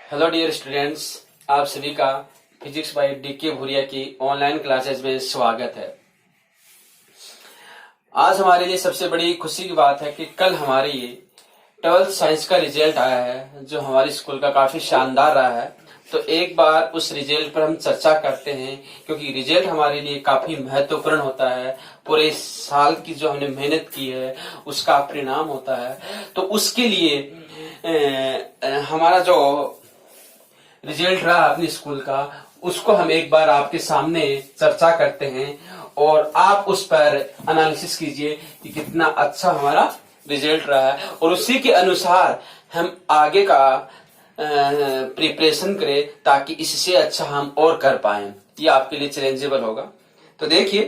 Hello dear students, आप सभी का फिजिक्स बाय डीके भूरिया की ऑनलाइन क्लासेस में स्वागत है। आज हमारे लिए सबसे बड़ी खुशी की बात है कि कल हमारी 12th साइंस का रिजल्ट आया है, जो हमारी स्कूल का काफी शानदार रहा है। तो एक बार उस रिजल्ट पर हम चर्चा करते हैं, क्योंकि रिजल्ट हमारे लिए काफी महत्वपूर्ण होता है। पूरे साल की जो हमने मेहनत की है उसका परिणाम होता है। तो उसके लिए हमारा जो रिजल्ट रहा अपनी स्कूल का, उसको हम एक बार आपके सामने चर्चा करते हैं और आप उस पर एनालिसिस कीजिए कि कितना अच्छा हमारा रिजल्ट रहा है, और उसी के अनुसार हम आगे का प्रिपरेशन करें ताकि इससे अच्छा हम और कर पाए। ये आपके लिए चैलेंजेबल होगा। तो देखिए,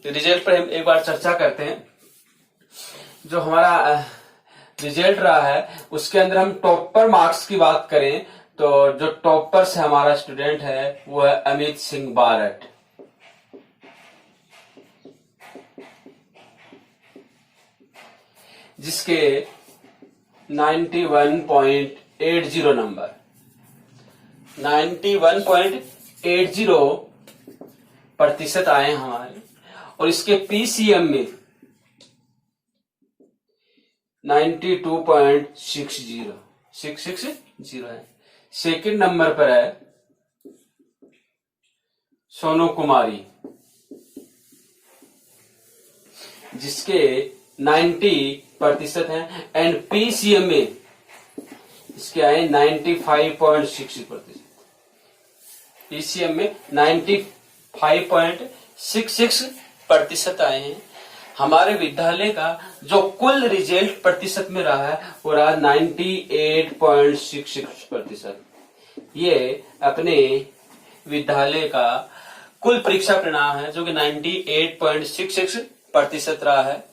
रिजल्ट पर हम एक बार चर्चा करते हैं। जो हमारा रिजल्ट रहा है उसके अंदर हम टॉपर मार्क्स की बात करें तो जो टॉपर से हमारा स्टूडेंट है वो है अमित सिंह बारट, जिसके 91.80 नंबर 91.80% आए हमारे, और इसके पीसीएम में 92.660 है। सेकंड नंबर पर है सोनू कुमारी, जिसके 90% है, एंड पीसीएम में इसके आए 95.60%। पीसीएम में 95.66% आए हैं। हमारे विद्यालय का जो कुल रिजल्ट प्रतिशत में रहा है वो रहा 98.66%। ये अपने विद्यालय का कुल परीक्षा परिणाम है, जो कि 98.66% रहा है।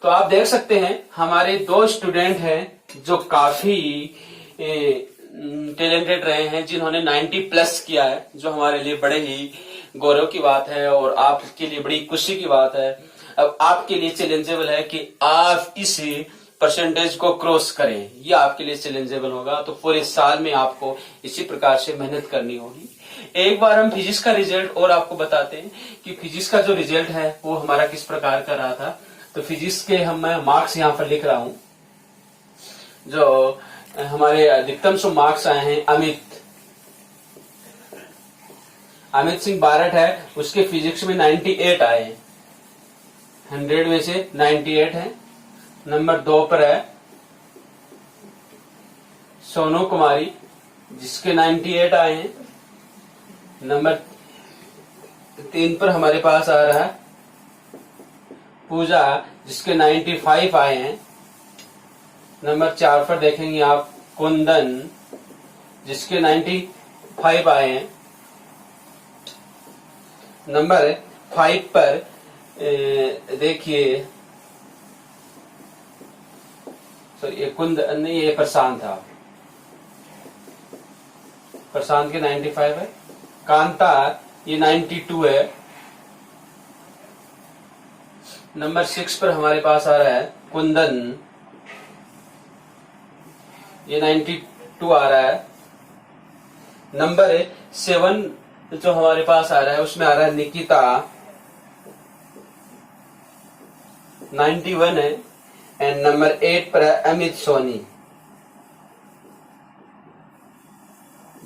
तो आप देख सकते हैं हमारे दो स्टूडेंट हैं जो काफी टैलेंटेड रहे हैं, जिन्होंने 90+ किया है, जो हमारे लिए बड़े ही गौरव की बात है और आपके लिए बड़ी खुशी की बात है। अब आपके लिए चैलेंजेबल है कि आप इस परसेंटेज को क्रॉस करें। ये आपके लिए चैलेंजेबल होगा। तो पूरे साल में आपको इसी प्रकार से मेहनत करनी होगी। एक बार हम फिजिक्स का रिजल्ट और आपको बताते हैं कि फिजिक्स का जो रिजल्ट है वो हमारा किस प्रकार का रहा था। तो फिजिक्स के मैं मार्क्स यहाँ पर लिख रहा हूं। जो हमारे अधिकतम सो मार्क्स आए हैं अमित सिंह बारट है, उसके फिजिक्स में 98 आए हैं। 100 में से 98 है। नंबर 2 पर है सोनू कुमारी, जिसके 98 आए हैं। नंबर 3 पर हमारे पास आ रहा है पूजा, जिसके 95 आए हैं। नंबर 4 पर देखेंगे आप कुंदन, जिसके 95 आए हैं। नंबर 5 पर देखिए, सॉरी ये कुंदन नहीं, ये प्रशांत था। प्रशांत के 95 है। कांता ये 92 है। नंबर 6 पर हमारे पास आ रहा है कुंदन, ये 92 आ रहा है। नंबर 7 जो हमारे पास आ रहा है उसमें आ रहा है निकिता, 91 है। एंड नंबर 8 पर है अमित सोनी,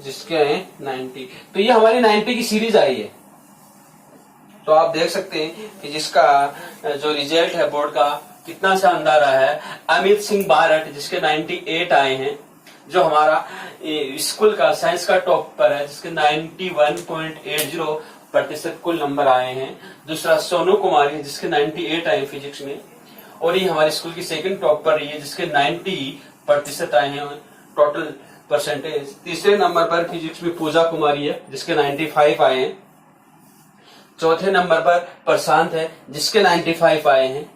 जिसके हैं 90। तो ये हमारी 90 की सीरीज आई है। तो आप देख सकते हैं कि जिसका जो रिजल्ट है बोर्ड का कितना शानदार रहा है। अमित सिंह बारट, जिसके 98 आए हैं, जो हमारा स्कूल का साइंस का टॉपर है, जिसके 91.80% कुल नंबर आए हैं। दूसरा सोनू कुमारी, जिसके 98 आए फिजिक्स में, और ये हमारे स्कूल की सेकंड टॉपर रही है, जिसके 90% आए हैं टोटल परसेंटेज। तीसरे नंबर पर फिजिक्स में पूजा कुमारी है, जिसके 95 आए हैं। चौथे नंबर पर प्रशांत है, जिसके 95 आए हैं।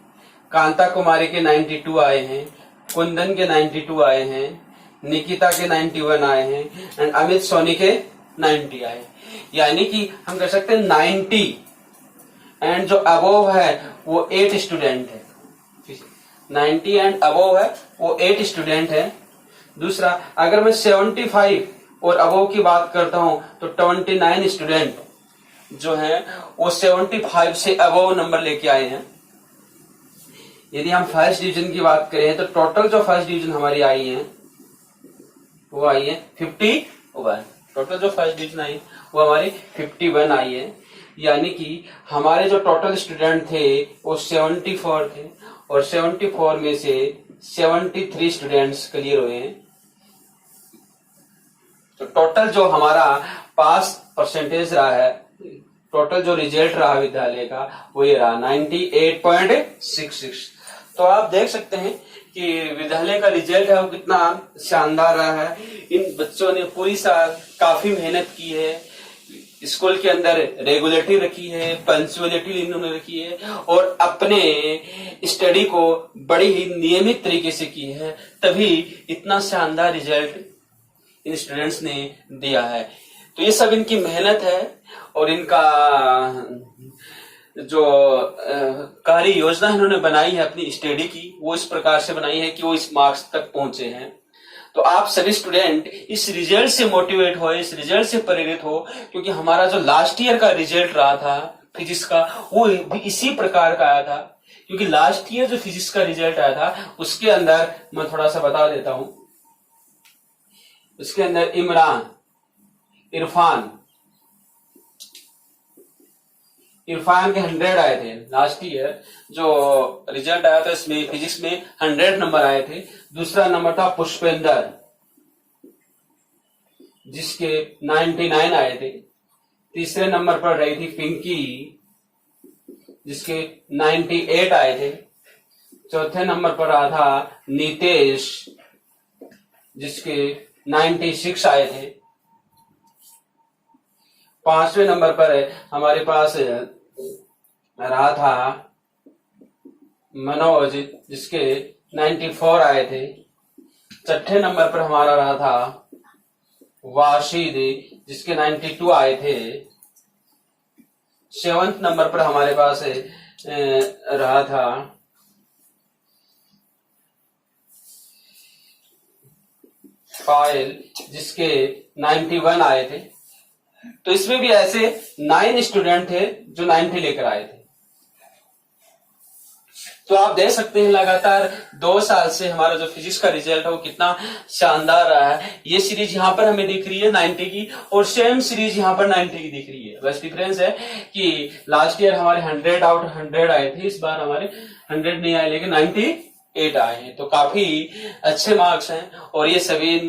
कांता कुमारी के 92 आए हैं। कुंदन के 92 आए हैं। निकिता के 91 आए हैं। एंड अमित सोनी के 90 आए। यानी कि हम कह सकते हैं 90 एंड जो अबोव है वो 8 स्टूडेंट है। 90 एंड अबोव है वो 8 स्टूडेंट है। दूसरा, अगर मैं 75 और अबोव की बात करता हूं तो 29 स्टूडेंट जो हैं वो 75 से अबोव नंबर लेके आए हैं। यदि हम फर्स्ट डिवीजन की बात करें तो टोटल जो फर्स्ट डिवीजन हमारी आई है वो आई है 51। टोटल जो फर्स्ट डिवीजन आई वो हमारी 51 आई है। यानी कि हमारे जो टोटल स्टूडेंट थे वो 74 थे और 74 में से 73 स्टूडेंट्स क्लियर हुए हैं। तो टोटल जो हमारा पास परसेंटेज रहा है, टोटल जो रिजल्ट रहा विद्यालय का वो ये रहा 98.66। तो आप देख सकते हैं कि विद्यालय का रिजल्ट है वो कितना शानदार रहा है। इन बच्चों ने पूरी साल काफी मेहनत की है, स्कूल के अंदर रेगुलरिटी रखी है, पंक्चुअलिटी इन्होंने रखी है और अपने स्टडी को बड़ी ही नियमित तरीके से की है, तभी इतना शानदार रिजल्ट इन स्टूडेंट्स ने दिया है। तो ये सब इनकी मेहनत है और इनका जो कार्य योजना इन्होंने बनाई है अपनी स्टडी की, वो इस प्रकार से बनाई है कि वो इस मार्क्स तक पहुंचे हैं। तो आप सभी स्टूडेंट इस रिजल्ट से मोटिवेट हो, इस रिजल्ट से प्रेरित हो, क्योंकि हमारा जो लास्ट ईयर का रिजल्ट रहा था फिजिक्स का वो भी इसी प्रकार का आया था। क्योंकि लास्ट ईयर जो फिजिक्स का रिजल्ट आया था उसके अंदर मैं थोड़ा सा बता देता हूं। उसके अंदर इमरान, इरफान के 100 आए थे। लास्ट ईयर जो रिजल्ट आया था इसमें फिजिक्स में 100 नंबर आए थे। दूसरा नंबर था पुष्पेंद्र जिसके 99 आए थे। तीसरे नंबर पर रही थी पिंकी जिसके 98 आए थे। चौथे नंबर पर रहा था नीतेश जिसके 96 आए थे। पांचवें नंबर पर हमारे पास रहा था मनोज जिसके 94 आए थे। छठे नंबर पर हमारा रहा था वाशिद जिसके 92 आए थे। 7वें नंबर पर हमारे पास रहा था फाइल जिसके 91 आए थे। तो इसमें भी ऐसे 9 स्टूडेंट थे जो 90 लेकर आए थे। तो आप देख सकते हैं लगातार 2 साल से हमारा जो फिजिक्स का रिजल्ट है वो कितना शानदार रहा है। ये सीरीज यहाँ पर हमें दिख रही है 90 की और सेम सीरीज यहाँ पर 90 की दिख रही है। बस डिफरेंस है कि लास्ट ईयर हमारे 100 आउट 100 आए थे, इस बार हमारे 100 नहीं आए लेकिन 98 आए हैं। तो काफी अच्छे मार्क्स हैं और ये सभी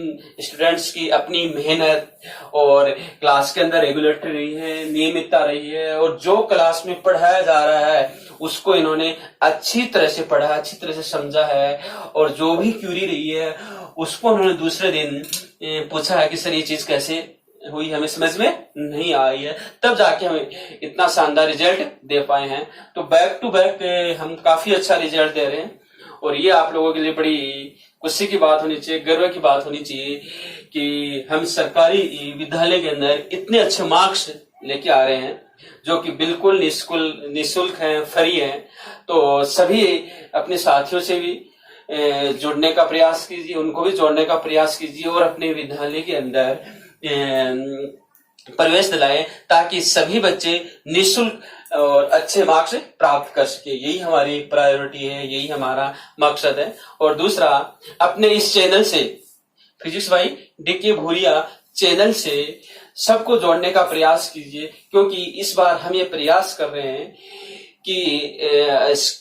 स्टूडेंट्स की अपनी मेहनत और क्लास के अंदर रेगुलरिटी रही है, नियमितता रही है और जो क्लास में पढ़ाया जा रहा है उसको इन्होंने अच्छी तरह से पढ़ा, अच्छी तरह से समझा है और जो भी क्यूरी रही है उसको उन्होंने दूसरे दिन पूछा है कि सर ये चीज कैसे हुई, हमें समझ में नहीं आई है, तब जाके हमें इतना शानदार रिजल्ट दे पाए हैं। तो बैक टू बैक हम काफी अच्छा रिजल्ट दे रहे हैं और ये आप लोगों के लिए बड़ी खुशी की बात होनी चाहिए, गर्व की बात होनी चाहिए कि हम सरकारी विद्यालय के अंदर इतने अच्छे मार्क्स लेके आ रहे हैं जो कि बिल्कुल निःशुल्क हैं, फ्री हैं। तो सभी अपने साथियों से भी जुड़ने का प्रयास कीजिए, उनको भी जोड़ने का प्रयास कीजिए और अपने विद्यालय के अंदर प्रवेश दिलाएं ताकि सभी बच्चे निःशुल्क और अच्छे मार्क्स प्राप्त कर सके। यही हमारी प्रायोरिटी है, यही हमारा मकसद है। और दूसरा, अपने इस चैनल से physics by DK Bhuria channel से सबको जोड़ने का प्रयास कीजिए, क्योंकि इस बार हम ये प्रयास कर रहे हैं कि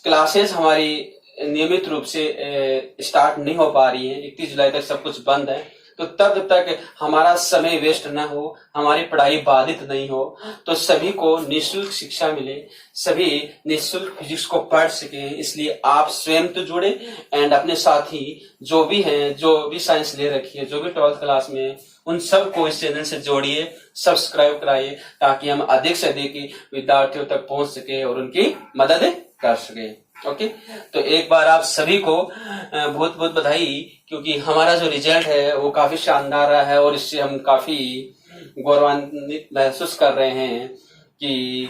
क्लासेस हमारी नियमित रूप से स्टार्ट नहीं हो पा रही है। 31 जुलाई तक सब कुछ बंद है। तो तब तक हमारा समय वेस्ट ना हो, हमारी पढ़ाई बाधित नहीं हो, तो सभी को निःशुल्क शिक्षा मिले, सभी निःशुल्क फिजिक्स को पढ़ सके। इसलिए आप स्वयं तो जुड़े एंड अपने साथी जो भी हैं, जो भी साइंस ले रखी है, जो भी 12th क्लास में है, उन सबको इस चैनल से जोड़िए, सब्सक्राइब कराइए ताकि हम अधिक से अधिक विद्यार्थियों तक पहुंच सके और उनकी मदद कर सके। ओके, तो एक बार आप सभी को बहुत बहुत बधाई, क्योंकि हमारा जो रिजल्ट है वो काफी शानदार रहा है और इससे हम काफी गौरवान्वित महसूस कर रहे हैं कि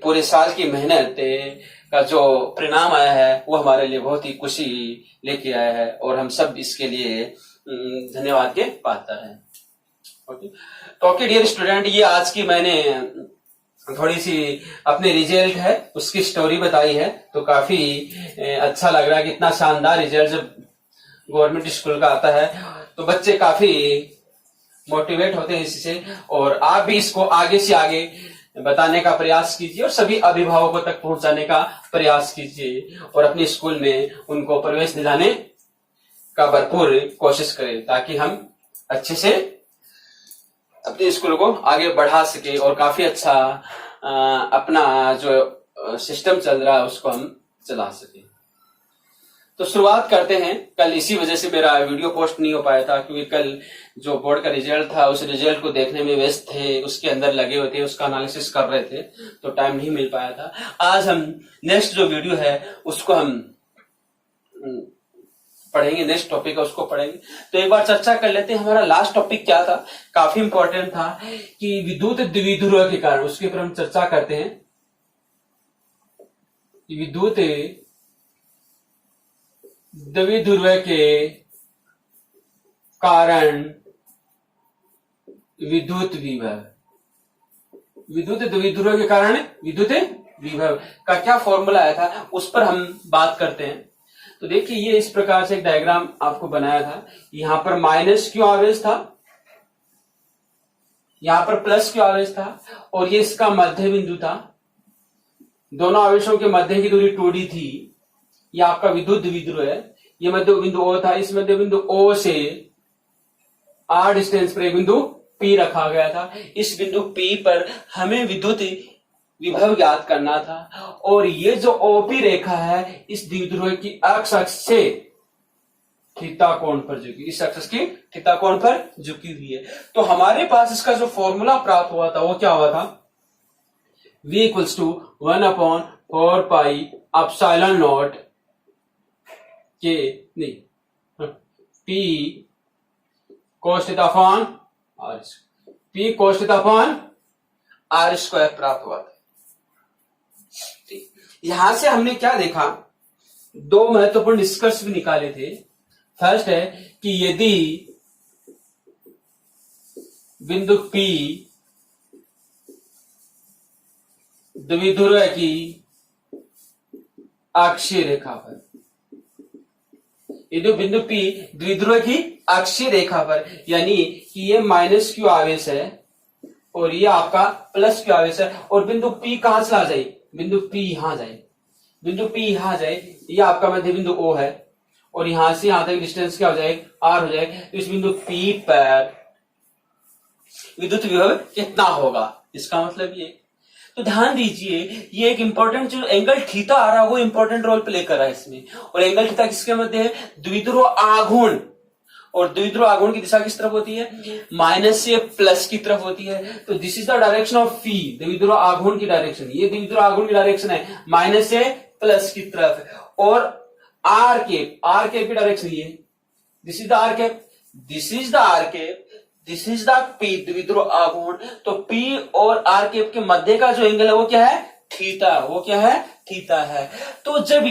पूरे साल की मेहनत का जो परिणाम आया है वो हमारे लिए बहुत ही खुशी लेके आया है और हम सब इसके लिए धन्यवाद के पात्र हैं। तो ओके डियर स्टूडेंट, ये आज की मैंने थोड़ी सी अपने रिजल्ट है उसकी स्टोरी बताई है। तो काफी अच्छा लग रहा है कि इतना शानदार रिजल्ट जब गवर्नमेंट स्कूल का आता है तो बच्चे काफी मोटिवेट होते हैं इससे। और आप भी इसको आगे से आगे बताने का प्रयास कीजिए और सभी अभिभावकों तक पहुंचाने का प्रयास कीजिए और अपने स्कूल में उनको प्रवेश दिलाने का भरपूर कोशिश करें ताकि हम अच्छे से अपने स्कूल को आगे बढ़ा सके और काफी अच्छा अपना जो सिस्टम चल रहा है उसको हम चला सके। तो शुरुआत करते हैं। कल इसी वजह से मेरा वीडियो पोस्ट नहीं हो पाया था क्योंकि कल जो बोर्ड का रिजल्ट था उस रिजल्ट को देखने में व्यस्त थे, उसके अंदर लगे हुए थे, उसका एनालिसिस कर रहे थे, तो टाइम नहीं मिल पाया था। आज हम नेक्स्ट जो वीडियो है उसको हम पढ़ेंगे, नेक्स्ट टॉपिक है उसको पढ़ेंगे। तो एक बार चर्चा कर लेते हैं हमारा लास्ट टॉपिक क्या था। काफी इंपॉर्टेंट था कि विद्युत द्विध्रुव के कारण, उसके ऊपर हम चर्चा करते हैं। विद्युत द्विध्रुव के कारण विद्युत विभव, विद्युत द्विध्रुव के कारण विद्युत विभव का क्या फॉर्मूला आया था उस पर हम बात करते हैं। तो देखिए ये इस प्रकार से एक डायग्राम आपको बनाया था। यहां पर माइनस क्यू आवेश था, यहां पर प्लस क्यू आवेश था और ये इसका मध्य बिंदु था। दोनों आवेशों के मध्य की दूरी 2d थी। ये आपका विद्युत द्विध्रुव है। ये मध्य बिंदु O था। इस मध्य बिंदु O से r डिस्टेंस पर एक बिंदु P रखा गया था। इस बिंदु P पर हमें विद्युत विभव ज्ञात करना था और ये जो OP रेखा है इस द्विध्रुव की अक्ष से थीटा कोण पर झुकी, इस अक्ष की थीटा कोण पर झुकी हुई है। तो हमारे पास इसका जो फॉर्मूला प्राप्त हुआ था वो क्या हुआ था, V equals to 1/4 pi epsilon naught के नहीं P cos theta upon r, P cos theta upon r square प्राप्त हुआ था। यहां से हमने क्या देखा, दो महत्वपूर्ण निष्कर्ष भी निकाले थे। फर्स्ट है कि यदि बिंदु P द्विध्रुव की अक्षीय रेखा पर, यदि बिंदु P द्विध्रुव की अक्षीय रेखा पर, यानी कि ये माइनस क्यू आवेश है और ये आपका प्लस क्यू आवेश है और बिंदु P कहां से आ जाए, बिंदु P यहां जाए, बिंदु P यहां जाए, ये आपका मध्य बिंदु O है और यहां से यहां तक डिस्टेंस क्या हो जाएगा, r हो जाएगा। तो इस बिंदु P पर विद्युत विभव कितना होगा, इसका मतलब ये। तो ध्यान दीजिए ये एक इंपॉर्टेंट जो एंगल थीटा आ रहा है वो इंपॉर्टेंट रोल प्ले कर रहा है इसमें। और एंगल थीटा किसके मध्य है, द्विध्रुव आघूर्ण, और द्विध्रुव आघूर्ण की दिशा किस तरफ होती है, माइनस से प्लस की तरफ होती है। तो this is the direction of P, द्विध्रुव आघूर्ण की डायरेक्शन, ये द्विध्रुव आघूर्ण की डायरेक्शन है, माइनस से प्लस की तरफ। और आर केप की डायरेक्शन ये, this is the R cap, this is the R cap, this is the P द्विध्रुव आघूर्ण। तो P और आर केप के मध्य का जो एंगल है वो क्या है, थीटा, वो क्या है, थीटा है। तो जब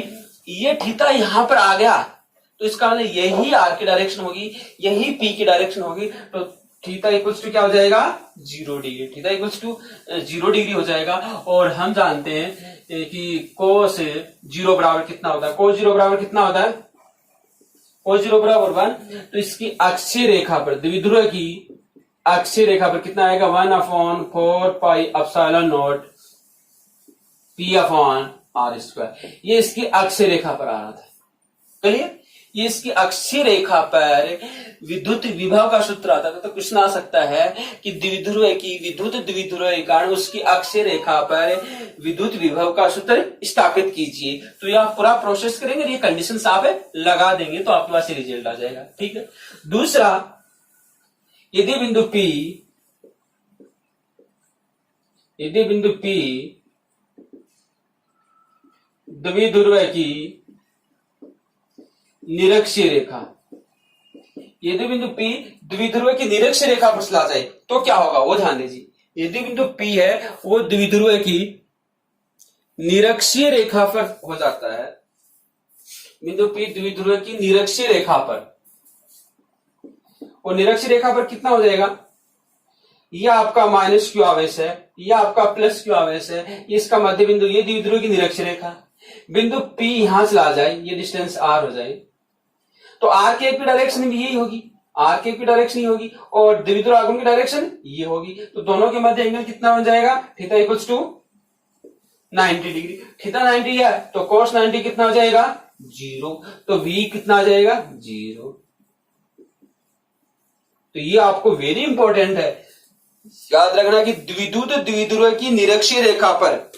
ये थीटा यहां पर आ गया तो इसका मतलब यही आर की डायरेक्शन होगी, यही P की डायरेक्शन होगी। तो थीटा इक्वल्स टू क्या हो जाएगा, 0 degree, theta equals to 0 degree हो जाएगा। और हम जानते हैं कि कोस 0 बराबर कितना होता है, कोस 0 बराबर कितना होता है, कोस 0 बराबर 1। तो इसकी अक्षीय रेखा पर, द्विध्रुव की अक्षीय रेखा पर कितना आएगा, 1/4 pi epsilon not P upon r square. ये इसकी अक्षीय रेखा पर आ रहा था, क्लियर। ये इसकी अक्षीय रेखा पर विद्युत विभव का सूत्र आता था। तो क्वेश्चन आ सकता है कि द्विध्रुव की विद्युत द्विध्रुव के कारण उसकी अक्षीय रेखा पर विद्युत विभव का सूत्र स्थापित कीजिए। तो ये आप पूरा प्रोसेस करेंगे, ये कंडीशंस आप लगा देंगे तो आपके पास रिजल्ट आ जाएगा, ठीक है। दूसरा, यदि बिंदु P द्विध्रुव की निरक्षीय रेखा, यदि बिंदु P द्विध्रुव की निरक्षीय रेखा पर चला जाए तो क्या होगा, वो ध्यान दीजिए। यदि बिंदु P है वो द्विध्रुव की निरक्षीय रेखा पर हो जाता है, बिंदु P द्विध्रुव की निरक्षीय रेखा पर, और निरक्षीय रेखा पर कितना हो जाएगा, ये आपका माइनस क्यू आवेश है, ये आपका प्लस क्यू आवेश है, इसका मध्य बिंदु ये द्विध्रुव की निरक्षीय रेखा, बिंदु P यहां चला जाए, ये डिस्टेंस R हो जाए, तो R के एक डायरेक्शन भी यही होगी, R के एक डायरेक्शन ही होगी, और द्विध्रुव आगमन की डायरेक्शन ये होगी, तो दोनों के मध्य एंगल कितना बन जाएगा, theta equals to 90 degree. Theta 90 है तो cos 90 कितना हो जाएगा, 0, तो V कितना आ जाएगा, 0। तो ये आपको वेरी इंपॉर्टेंट है, याद रखना कि विद्युत द्विध्रुव की निरक्षीय रेखा पर,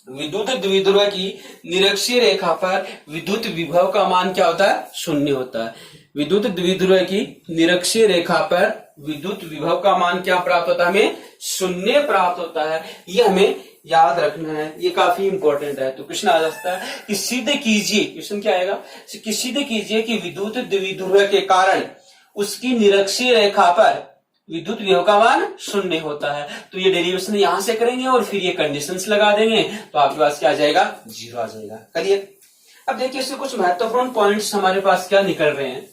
विद्युत द्विध्रुव की निरक्षीय रेखा पर विद्युत विभव का मान क्या होता है, शून्य होता है। विद्युत द्विध्रुव की निरक्षीय रेखा पर विद्युत विभव का मान क्या प्राप्त होता है, हमें शून्य प्राप्त होता है। ये हमें याद रखना है, ये काफी इंपॉर्टेंट है। तो क्वेश्चन आ जाता है कि सिद्ध कीजिए, क्वेश्चन क्या आएगा कि सिद्ध कीजिए कि विद्युत द्विध्रुव के कारण उसकी निरक्षीय रेखा पर विद्युत विभव का मान शून्य होता है। तो ये डेरिवेशन यहां से करेंगे और फिर ये कंडीशंस लगा देंगे, तो आपके पास क्या आ जाएगा, 0 आ जाएगा। क्लियर। अब देखिए इससे कुछ महत्वपूर्ण पॉइंट्स हमारे पास क्या निकल रहे हैं,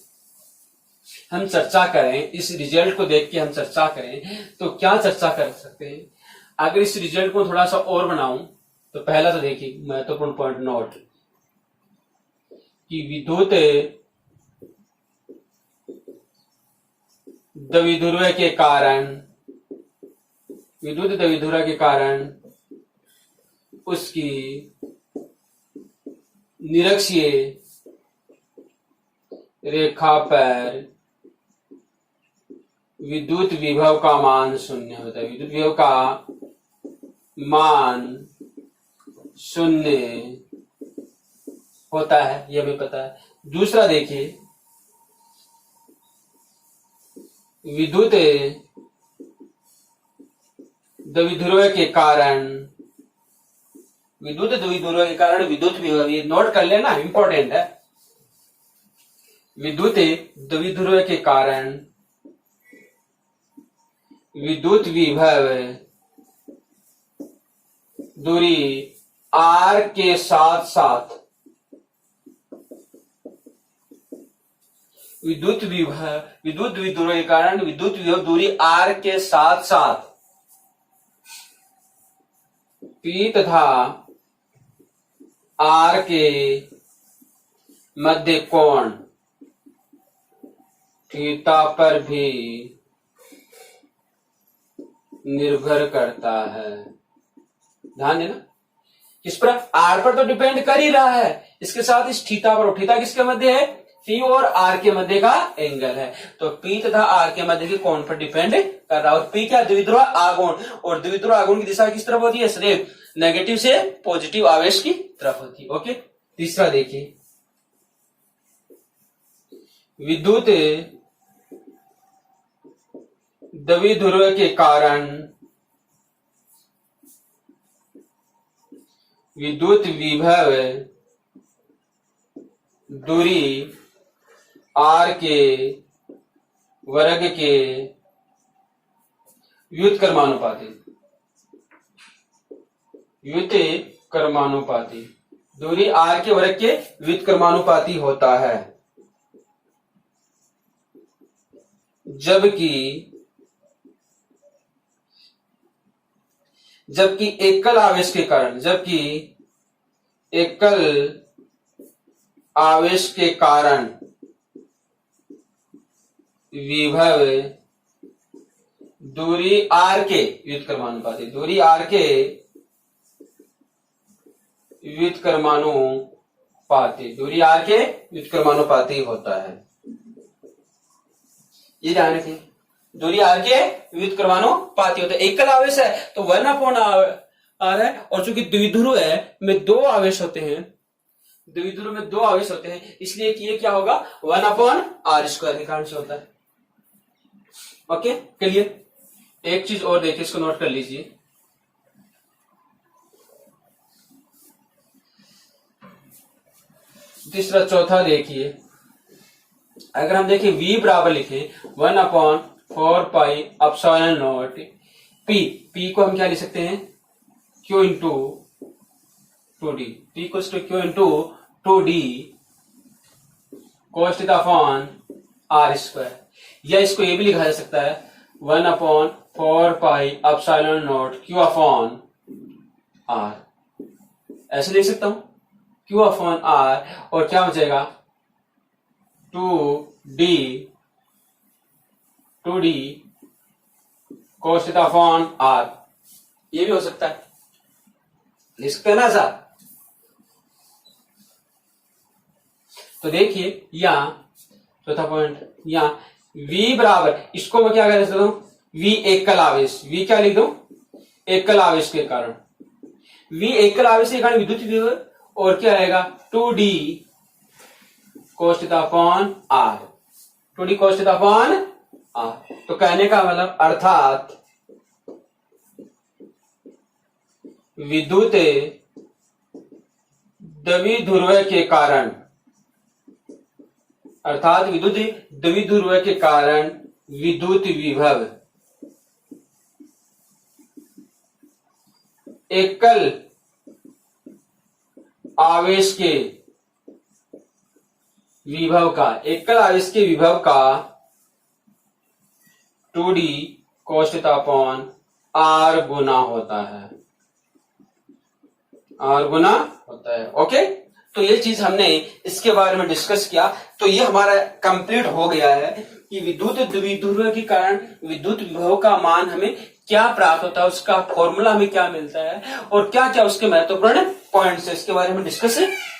हम चर्चा करें, इस रिजल्ट को देख के हम चर्चा करें तो क्या चर्चा कर सकते हैं। अगर इस रिजल्ट को थोड़ा सा और बनाऊं तो पहला तो देखिए महत्वपूर्ण पॉइंट नोट कि विद्युत द्विध्रुव के कारण, विद्युत द्विध्रुव के कारण उसकी निरक्षीय रेखा पर विद्युत विभव का मान शून्य होता है। विद्युत विभव का मान शून्य होता है, यह हमें पता है। दूसरा देखिए, विद्युत द्विध्रुव के कारण, विद्युत द्विध्रुव के कारण विद्युत विभव, ये नोट कर लेना, इंपॉर्टेंट है। विद्युत द्विध्रुव के कारण विद्युत विभव दूरी R के साथ साथ विद्युत द्विध्रुव के कारण विद्युत विभव दूरी R के साथ साथ P तथा R के मध्य कोण थीटा पर भी निर्भर करता है। ध्यान देना, किस पर, R पर तो डिपेंड कर ही रहा है, इसके साथ इस थीटा पर। थीटा किसके मध्य है, P और R के मध्य का एंगल है, तो P तथा R के मध्य के कोण पर डिपेंड कर रहा है। और P क्या, द्विध्रुव आघूर्ण, और द्विध्रुव आघूर्ण की दिशा किस तरफ होती है, सदैव नेगेटिव से पॉजिटिव आवेश की तरफ होती है। ओके। तीसरा देखिए, विद्युत द्विध्रुव के कारण विद्युत विभव दूरी R के वर्ग के व्युत्क्रमानुपाती, व्युत्क्रमानुपाती, दूरी R के वर्ग के व्युत्क्रमानुपाती होता है। जबकि एकल आवेश के कारण, जबकि एकल आवेश के कारण विभव दूरी R के व्युत्क्रमानुपाती, दूरी R के व्युत्क्रमानुपाती, दूरी R के व्युत्क्रमानुपाती होता है। ये ध्यान रखिए, दूरी R के व्युत्क्रमानुपाती होता है। एकल आवेश है तो 1/r है, और चूंकि द्विध्रुव है में दो आवेश होते हैं, द्विध्रुव में दो आवेश होते हैं, इसलिए कि ये क्या होगा, 1/r² के कारण से होता है। Okay, clear. एक चीज और देखिए, इसको नोट कर लीजिए। तीसरा, चौथा देखिए, अगर हम देखें V बराबर लिखे 1/4πε0 P को हम क्या लिख सकते हैं, Q into 2D, P equals to Q into 2D cos θ/r², या इसको ये भी लिखा जा सकता है 1/4πε0 4 पाई epsilon not Q upon R, ऐसे लिख सकता हूं Q अपॉन R, और क्या बचेगा 2D cos theta upon R, ये भी हो सकता है, लिख सकते हैं ना सर। तो देखिए यहां चौथा पॉइंट, यहां V बराबर, इसको मैं क्या कर सकता हूं, V एकल आवेश, V क्या लिख दो, एकल आवेश के कारण, V एकल आवेश के कारण विद्युत विभव, और क्या रहेगा 2D cos theta upon R, 2D cos theta upon R। तो कहने का मतलब अर्थात विद्युत द्विध्रुव के कारण, अर्थात विद्युत द्विध्रुव के कारण विद्युत विभव एकल आवेश के विभव का, एकल आवेश के विभव का 2D cos theta upon R गुना होता है, R गुना होता है। ओके, तो ये चीज हमने इसके बारे में डिस्कस किया। तो ये हमारा कंप्लीट हो गया है कि विद्युत द्विध्रुव के कारण विद्युत विभव का मान हमें क्या प्राप्त होता है, उसका फॉर्मूला हमें क्या मिलता है, और क्या क्या उसके महत्वपूर्ण पॉइंट्स है, इसके बारे में डिस्कस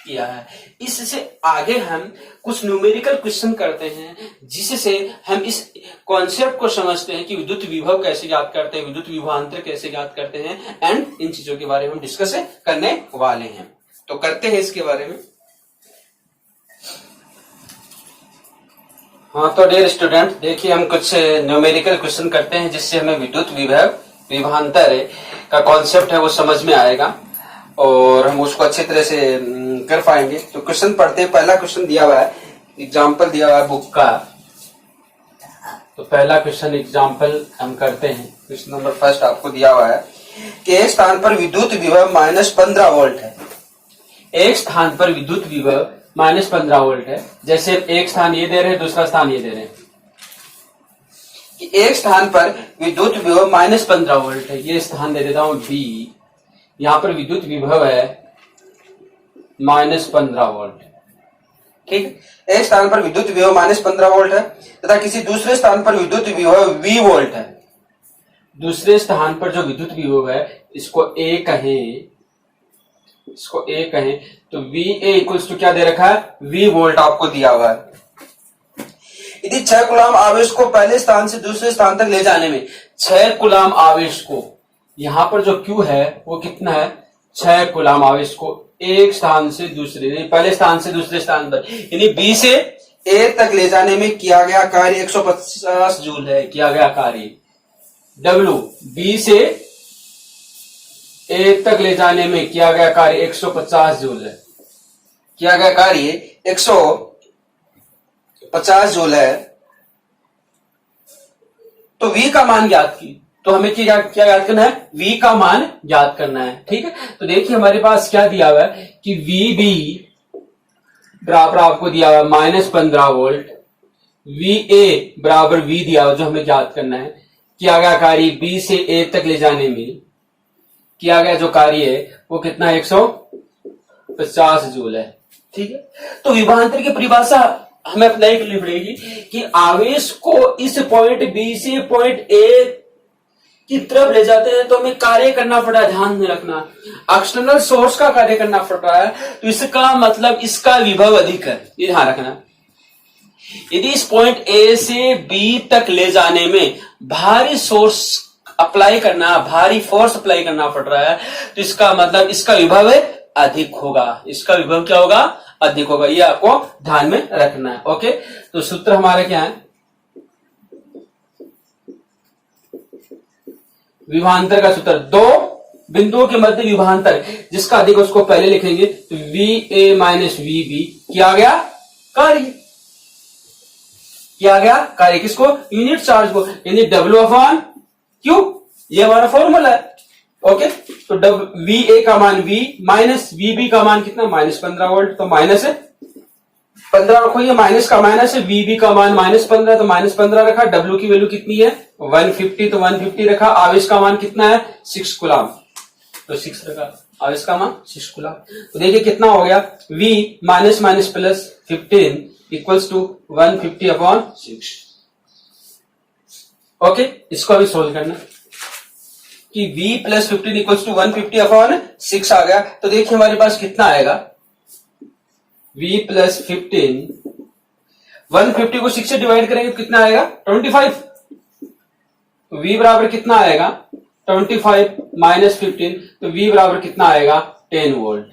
किया है। इससे आगे हम कुछ न्यूमेरिकल क्वेश्चन करते हैं, जिससे हम इस कॉन्सेप्ट को समझते हैं कि विद्युत विभव कैसे ज्ञात करते हैं, विद्युत विभवांतर कैसे ज्ञात करते हैं, एंड इन चीजों के बारे में हम डिस्कस करने वाले हैं। तो करते हैं इसके बारे में। हाँ, तो डियर स्टूडेंट, देखिए हम कुछ न्यूमेरिकल क्वेश्चन करते हैं, जिससे हमें विद्युत विभव विभवांतर का कॉन्सेप्ट है वो समझ में आएगा, और हम उसको अच्छी तरह से कर पाएंगे। तो क्वेश्चन पढ़ते हैं। पहला क्वेश्चन दिया हुआ है, एग्जाम्पल दिया हुआ है बुक का। तो पहला क्वेश्चन एग्जाम्पल हम करते हैं। क्वेश्चन नंबर फर्स्ट आपको दिया हुआ है कि एक स्थान पर विद्युत विभव -15 वोल्ट है। एक स्थान पर विद्युत विभव -15 वोल्ट है। जैसे एक स्थान ये दे रहे हैं, दूसरा स्थान ये दे रहे हैं कि एक स्थान पर विद्युत विभव -15 वोल्ट है। ये स्थान दे देता हूं B, यहां पर विद्युत विभव है -15 वोल्ट। ठीक है, एक स्थान पर विद्युत विभव -15 वोल्ट है तथा किसी दूसरे स्थान पर विद्युत विभव V वोल्ट है। दूसरे स्थान पर जो विद्युत विभव है, इसको A कहें, इसको A कहें, तो VA इक्वल्स टू क्या दे रखा है, V वोल्ट आपको दिया हुआ है। यदि 6 कूलाम आवेश को पहले स्थान से दूसरे स्थान तक ले जाने में 6 कूलाम आवेश को, यहां पर जो Q है वो कितना है, 6 कूलाम आवेश को एक स्थान से दूसरे, पहले स्थान से दूसरे स्थान पर, यानी B से A तक ले जाने में किया गया कार्य 150 जूल है। किया गया कार्य W, B से A तक ले जाने में किया गया कार्य 150 जूल है। किया गया कार्य 150 जूल है। तो V का मान ज्ञात की, तो हमें क्या याद करना है, V का मान ज्ञात करना है। ठीक है, तो देखिए हमारे पास क्या दिया हुआ है कि VB बराबर आपको दिया हुआ है -15 वोल्ट, VA बराबर V दिया हुआ जो हमें ज्ञात करना है। किया गया कार्य B से A तक ले जाने में किया गया जो कार्य है वो कितना 150 जूल है। ठीक है, तो विभवांतर की परिभाषा हमें अपनाने के लिए पड़ेगी कि आवेश को इस पॉइंट B से पॉइंट A की तरफ ले जाते हैं तो हमें कार्य करना पड़ा है, ध्यान में रखना, एक्सटर्नल सोर्स का कार्य करना पड़ रहा है, तो इसका मतलब इसका विभव अधिक है, ये ध्यान रखना। यदि इस पॉइंट A से B तक ले जाने में भारी सोर्स अप्लाई करना, भारी फोर्स अप्लाई करना पड़ रहा है, तो इसका मतलब इसका विभव अधिक होगा। इसका विभव क्या होगा, अधिक होगा। ये आपको ध्यान में रखना है। ओके, तो सूत्र हमारा क्या है, विभवांतर का सूत्र, दो बिंदुओं के मध्य विभवांतर जिसका अधिक उसको पहले लिखेंगे, तो VA माइनस VB किया गया कार्य, किया गया कार्य किसको, यूनिट चार्ज को, यानी W अपॉन Q, ये हमारा फॉर्मूला है। ओके, तो VA का मान V माइनस VB का मान कितना, -15 वोल्ट, तो माइनस 15 रखो, ये माइनस का माइनस है, वी बी का मान -15 तो -15 रखा। डब्ल्यू की वैल्यू कितनी है 150 तो 150 रखा। आवेश का मान कितना है 6 कूलम तो 6 रखा। आवेश का मान 6 कूलम। तो देखिए कितना हो गया, v minus minus plus 15 equals to 150/6। Okay, इसको अभी सोल्व करना कि v प्लस 15 इक्वल्स टू 150/6 आ गया। तो देखिए हमारे पास कितना आएगा, v प्लस 15, 150 को 6 से डिवाइड करेंगे तो कितना आएगा 25। तो v बराबर कितना आएगा 25 माइनस 15, तो v बराबर कितना आएगा 10 वोल्ट।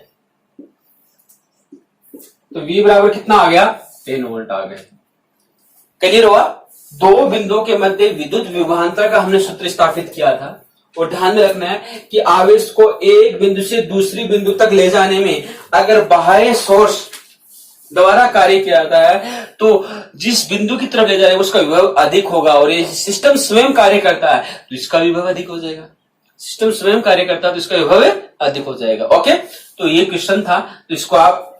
तो v बराबर कितना आ गया 10 वोल्ट आ गया। क्लियर हुआ। दो बिंदुओं के मध्य विद्युत विभवांतर का हमने सूत्र स्थापित किया था। और ध्यान में रखना है कि आवेश को एक बिंदु से दूसरी बिंदु तक ले जाने में अगर बाह्य सोर्स द्वारा कार्य किया जाता है तो जिस बिंदु की तरफ ले जा रहे हैं उसका विभव अधिक होगा, और ये सिस्टम स्वयं कार्य करता है तो इसका विभव अधिक हो जाएगा। सिस्टम स्वयं कार्य करता है तो इसका विभव अधिक हो जाएगा। ओके, तो ये क्वेश्चन था, तो इसको आप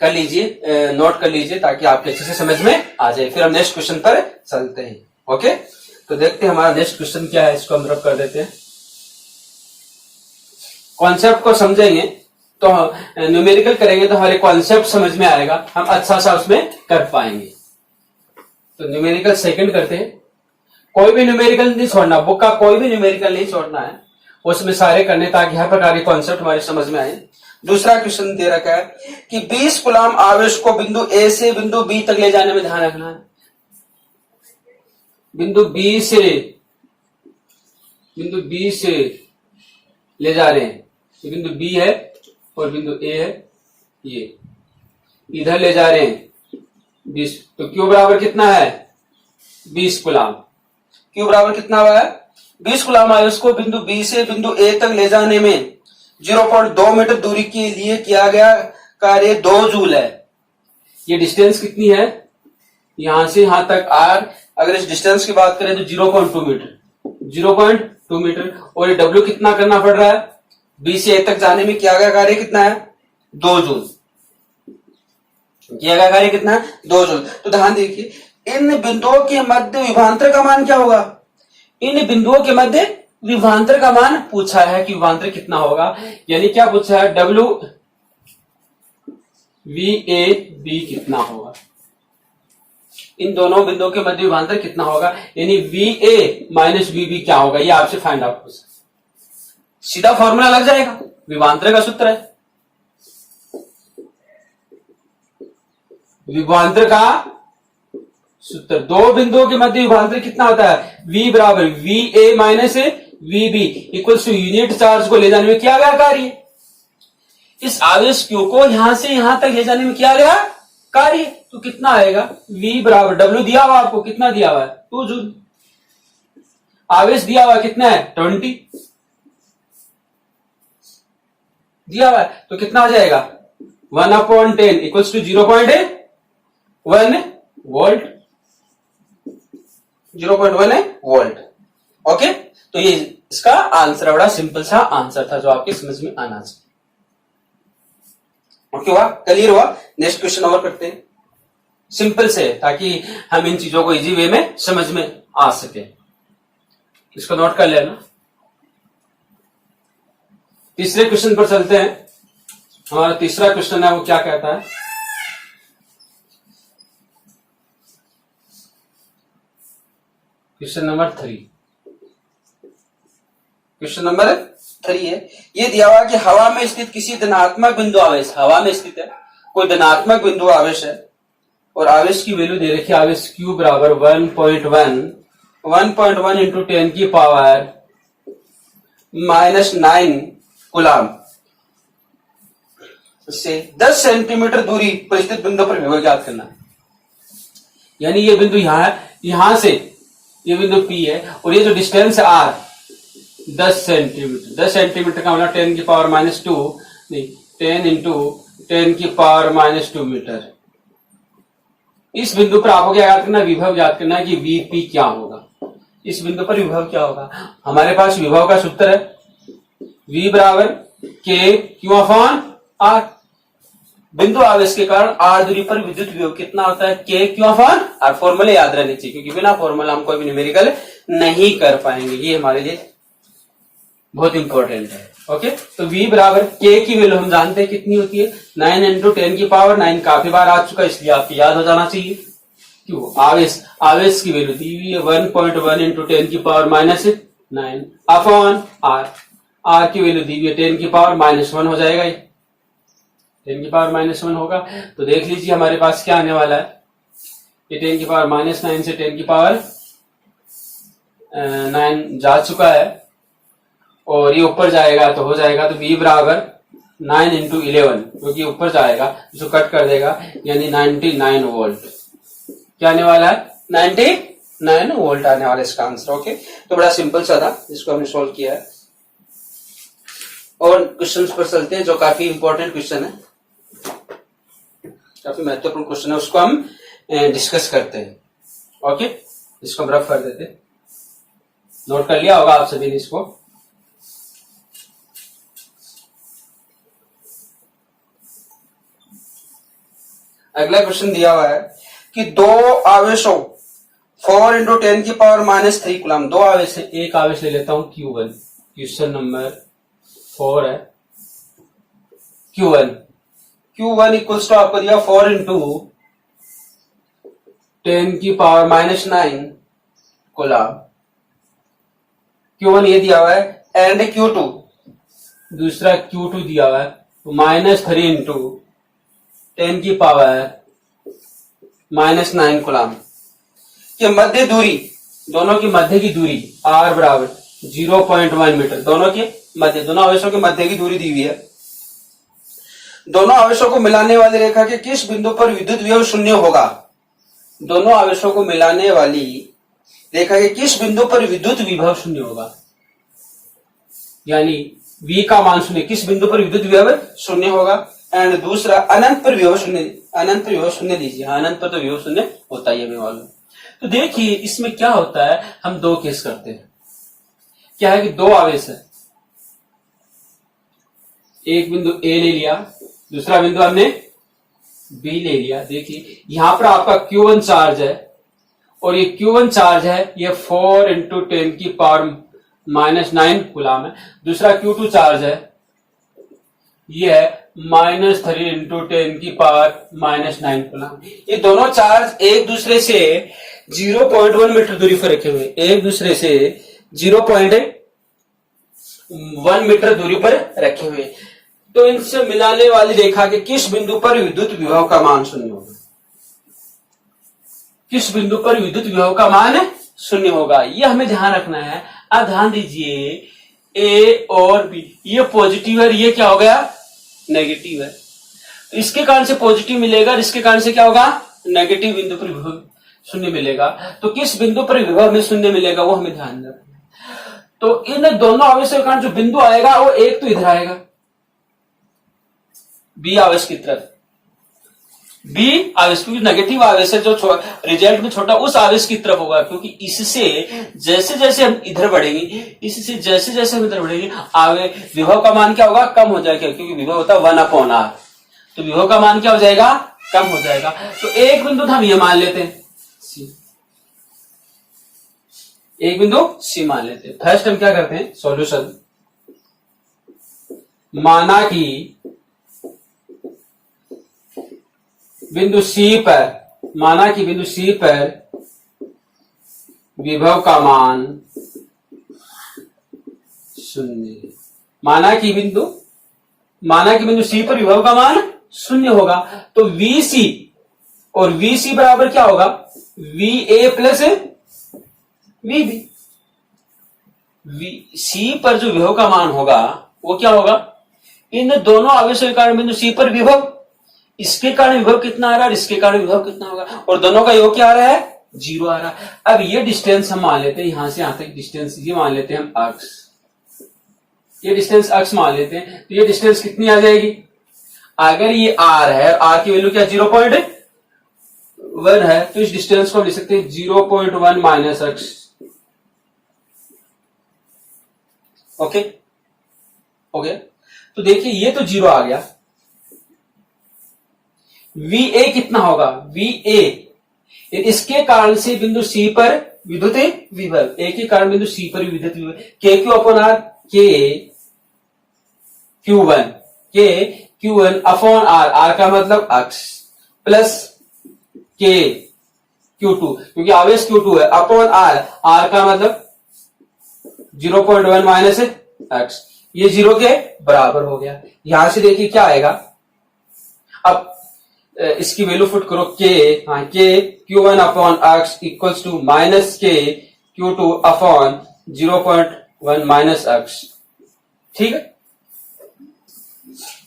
कर लीजिए, नोट कर लीजिए ताकि आपके अच्छे से समझ में आ जाए। फिर हम नेक्स्ट क्वेश्चन पर चलते हैं। ओके, तो देखते हैं हमारा नेक्स्ट क्वेश्चन क्या है, इसको हम रब कर देते हैं। कॉन्सेप्ट को समझेंगे तो न्यूमेरिकल करेंगे तो हमारे कॉन्सेप्ट समझ में आएगा, हम अच्छा सा उसमें कर पाएंगे। तो न्यूमेरिकल सेकंड करते हैं। कोई भी न्यूमेरिकल नहीं छोड़ना, बुक का कोई भी न्यूमेरिकल नहीं छोड़ना है, उसमें सारे करने ताकि हर प्रकार के कॉन्सेप्ट हमारे समझ में आए। दूसरा क्वेश्चन दे रखा है कि 20 कूलम आवेश को बिंदु ए से बिंदु बी तक ले जाने में ध्यान रखना है। बिंदु बी से ले जा रहे हैं, तो बिंदु बी है और बिंदु ए है, ये इधर ले जा रहे हैं 20, तो क्यू बराबर कितना है 20 कूलम। क्यू बराबर कितना हुआ है 20 कूलम आवेश को बिंदु बी से बिंदु ए तक ले जाने में 0.2 मीटर दूरी के लिए किया गया कार्य 2 जूल है। ये डिस्टेंस कितनी है, यहां से यहां तक r, अगर इस डिस्टेंस की बात करें तो 0.2 मीटर, 0.2 मीटर। और ये W कितना करना पड़ रहा है, B से A तक जाने में किया गया कार्य कितना है 2 जूल। किया गया कार्य कितना है 2 जूल। तो ध्यान देखिए, इन बिंदुओं के मध्य विभवांतर का मान क्या होगा। इन बिंदुओं के मध्य विभवांतर का मान पूछा है कि विभवांतर कितना होगा, यानी क्या पूछा है W VAB कितना होगा। इन दोनों बिंदुओं के मध्य विभवांतर कितना होगा, यानी VA माइनस VB क्या होगा, ये आपसे फाइंड आउट हो सकता है। सीधा फॉर्मूला लग जाएगा, विभवांतर का सूत्र है। विभवांतर का सूत्र, दो बिंदुओं के मध्य विभवांतर कितना होता है, V बराबर VA minus VB equals to unit charge को ले जाने में किया गया कार्य। इस आवेश Q को यहां से यहां तक ले जाने में किया गया कार्य, तो कितना आएगा V बराबर W दिया हुआ आपको, कितना दिया हुआ है 2 जूल। आवेश दिया हुआ कितना है 20 दिया हुआ है, तो कितना आ जाएगा 1/10 equals to 0.1 volt, 0.1 volt. Okay, तो ये इसका आंसर, बड़ा सिंपल सा आंसर था जो आपके समझ में आना चाहिए। ओके हुआ, क्लियर हुआ। नेक्स्ट क्वेश्चन और करते हैं, सिंपल से, ताकि हम इन चीजों को इजी वे में समझ में आ सके। इसको नोट कर लेना। तीसरे क्वेश्चन पर चलते हैं। हमारा तीसरा क्वेश्चन है वो क्या कहता है, क्वेश्चन नंबर 3। क्वेश्चन नंबर 3 है, ये दिया हुआ कि हवा में स्थित किसी धनात्मक बिंदु आवेश, हवा में स्थित है कोई धनात्मक बिंदु आवेश है और आवेश की वैल्यू दे रखी है, आवेश Q बराबर 1.1 इंटू 10 की पावर -9 कूलम से 10 सेंटीमीटर दूरी पर स्थित बिंदु पर विभव ज्ञात करना। यानी ये बिंदु यहां है, यहां से ये बिंदु P है और ये जो डिस्टेंस है R 10 सेंटीमीटर, 10 सेंटीमीटर का मतलब 10 की पावर -2 नहीं 10 इंटू 10 की पावर -2 मीटर। इस बिंदु पर आपको क्या याद करना, विभव याद करना है कि VP क्या होगा। इस बिंदु पर विभव क्या होगा, हमारे पास विभव का सूत्र है V बराबर K Q/R। बिंदु आवेश के कारण r दूरी पर विद्युत विभव कितना होता है, k q अपॉन r। फॉर्मूले याद रहने चाहिए, क्योंकि बिना फॉर्मूला हम कोई भी न्यूमेरिकल नहीं कर पाएंगे, ये हमारे लिए बहुत इंपॉर्टेंट है। ओके, तो v बराबर k की वैल्यू हम जानते हैं कितनी होती है, 9 इंटू 10 की पावर 9 काफी बार आ चुका है, इसलिए आपको याद हो जाना चाहिए। क्यों, आवेश की वैल्यू दी हुई है 1.1 इंटू 10 की पावर -9 अपॉन r की वैल्यू दी हुई है 10 की पावर -1 हो जाएगा, ये 10 की पावर -1 होगा। तो देख लीजिए हमारे पास क्या आने वाला है, ये 10 की पावर -9 से 10 की पावर 9 जा चुका है, और ये ऊपर जाएगा तो हो जाएगा, तो v बराबर 9 इंटू 11, क्योंकि ऊपर जाएगा जो कट कर देगा, यानी 99 वोल्ट। क्या आने वाला है, 99 वोल्ट आने वाला इसका आंसर। ओके, तो बड़ा सिंपल सा था, जिसको हमने सोल्व किया है। और क्वेश्चंस पर चलते हैं, जो काफी इंपॉर्टेंट क्वेश्चन है, काफी महत्वपूर्ण क्वेश्चन है, उसको हम डिस्कस करते हैं। ओके, इसको रफ कर देते, नोट कर लिया होगा आप सभी ने इसको। अगला क्वेश्चन दिया हुआ है कि दो आवेशों 4 इंटू 10 की पावर -3 कूलम, दो आवेश है, एक आवेश ले लेता हूं Q1, क्वेश्चन नंबर 4 है। Q1 इक्वल्स टू आपको दिया 4 इंटू 10 की पावर -9 कूलम, Q1 ये दिया हुआ है, एंड Q2 दूसरा Q2 दिया हुआ है, तो -3 इंटू 10 की पावर -9 कूलम के मध्य दूरी, दोनों की मध्य की दूरी r बराबर 0.1 मीटर, दोनों के मध्य, दोनों आवेशों के मध्य की दूरी दी हुई है। दोनों आवेशों को मिलाने वाली रेखा के किस बिंदु पर विद्युत विभव शून्य होगा, दोनों आवेशों को मिलाने वाली रेखा के किस बिंदु पर विद्युत विभव शून्य होगा, यानी v का मान शून्य, किस बिंदु पर विद्युत विभव शून्य होगा, एंड दूसरा अनंत पर विभव शून्य, अनंत पर विभव शून्य दीजिए। अनंत पर तो विभव शून्य होता ही है, हमें मालूम। तो देखिए इसमें क्या होता है, हम दो केस करते हैं। क्या है कि दो आवेश है, एक बिंदु A ले लिया, दूसरा बिंदु हमने B ले लिया। देखिए यहां पर आपका Q1 चार्ज है, और ये Q1 चार्ज है, ये 4 इंटू 10 की पावर -9 कूलम है। दूसरा Q2 चार्ज है, ये है -3 इंटू 10 की पावर -9 कूलम। ये दोनों चार्ज एक दूसरे से 0.1 मीटर दूरी पर रखे हुए, एक दूसरे से 0.1 मीटर दूरी पर रखे हुए। तो इनसे मिलाने वाली रेखा के किस बिंदु पर विद्युत विभव का मान शून्य होगा, किस बिंदु पर विद्युत विभव का मान शून्य होगा, ये हमें ध्यान रखना है। अब ध्यान दीजिए, A और B ये पॉजिटिव है, ये क्या हो गया, नेगेटिव है। तो इसके कारण से पॉजिटिव मिलेगा, इसके कारण से क्या होगा, नेगेटिव बिंदु पर विभव शून्य मिलेगा। तो किस बिंदु पर विभव में शून्य मिलेगा वो हमें ध्यान रखना है। तो इन दोनों आवेशों के कारण जो बिंदु आएगा वो एक तो इधर आएगा, B आवेश की तरफ, B आवेश, क्योंकि नेगेटिव आवेश है जो रिजल्ट में छोटा, उस आवेश की तरफ होगा। क्योंकि इससे जैसे जैसे हम इधर बढ़ेंगे, इससे जैसे जैसे हम इधर बढ़ेंगे, आवेश विभव का मान क्या होगा, कम हो जाएगा, क्योंकि विभव होता है 1/r। तो विभव का मान क्या हो जाएगा, कम हो जाएगा। तो एक बिंदु हम ये मान लेते हैं C, एक बिंदु C मान लेते हैं। फर्स्ट हम क्या करते हैं, सॉल्यूशन, माना कि बिंदु C पर, माना कि बिंदु C पर विभव का मान शून्य, माना कि बिंदु C पर विभव का मान शून्य होगा। तो VC, और VC बराबर क्या होगा, VA प्लस VB। C पर जो विभव का मान होगा वो क्या होगा, इन दोनों आवेशों के कारण बिंदु C पर विभव, इसके कारण विभव कितना आ रहा है, इसके कारण विभव कितना होगा, और दोनों का योग क्या आ रहा है, 0 आ रहा है। अब ये डिस्टेंस हम मान लेते हैं, यहां से यहां तक डिस्टेंस ये मान लेते हैं हम अक्ष, ये डिस्टेंस अक्ष मान लेते हैं। तो ये डिस्टेंस कितनी आ जाएगी, अगर ये r है, r की वैल्यू क्या 0.1 है, तो इस डिस्टेंस को हम लिख सकते हैं 0.1 माइनस अक्ष। ओके, हो गया। तो देखिए ये तो 0 आ गया, वी ए कितना होगा, वी ए, इसके कारण से बिंदु सी पर विद्युत विभव, ए के कारण बिंदु सी पर विद्युत विभव K Q upon R, K Q one upon R, R का मतलब अक्ष, प्लस के क्यू टू, क्योंकि आवेश क्यू टू है, अपॉन आर, आर का मतलब 0.1 माइनस एक्स, ये 0 के बराबर हो गया। यहां से देखिए क्या आएगा, अब इसकी वैल्यू पुट करो, K Q one upon X equals to minus K Q two upon 0.1 minus X. ठीक है,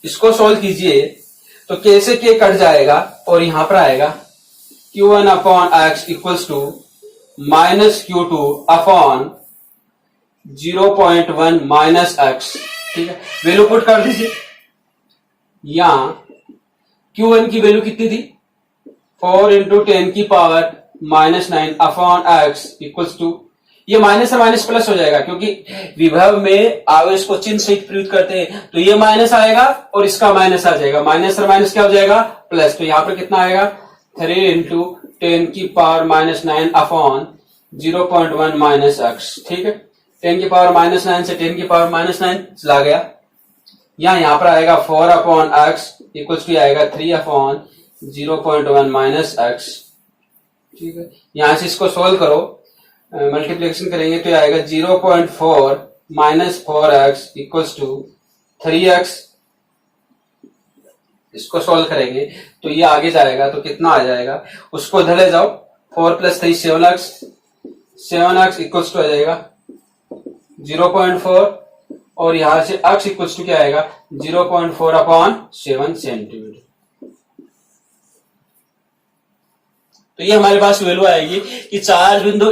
इसको सोल्व कीजिए तो के से के कट जाएगा और यहां पर आएगा Q1 upon X equals to minus Q2 upon 0.1 minus X. ठीक है, वैल्यू पुट कर दीजिए। यहां Q1 की वैल्यू कितनी थी, 4 इंटू 10 की power minus 9 upon X equals to, ये माइनस से माइनस प्लस हो जाएगा, क्योंकि विभव में आवेश को चिन्ह सहित प्रयुक्त करते हैं, तो ये माइनस आएगा और इसका माइनस आ जाएगा, माइनस से माइनस क्या हो जाएगा, प्लस। तो यहां पर कितना आएगा, 3 इंटू 10 की power minus 9 upon 0.1 minus X. ठीक है, 10 की पावर माइनस 9 से 10 की पावर माइनस 9 चला गया, यहां पर आएगा 4 अपॉन एक्स इक्वल्स टू आएगा 3 अपॉन 0.1 माइनस एक्स। ठीक है, यहां से इसको सोल्व करो, मल्टीप्लिकेशन करेंगे तो आएगा 0.4 minus 4x equals to 3x। इसको सोल्व करेंगे तो ये आगे जाएगा तो कितना आ जाएगा, उसको इधर ले जाओ, 4 प्लस 3 7x इक्वल्स टू आ जाएगा 0.4 और यहां से x इक्वल्स टू क्या आएगा 0.4 अपॉन 7 सेंटीमीटर। तो ये हमारे पास वैल्यू आएगी कि चार्ज बिंदु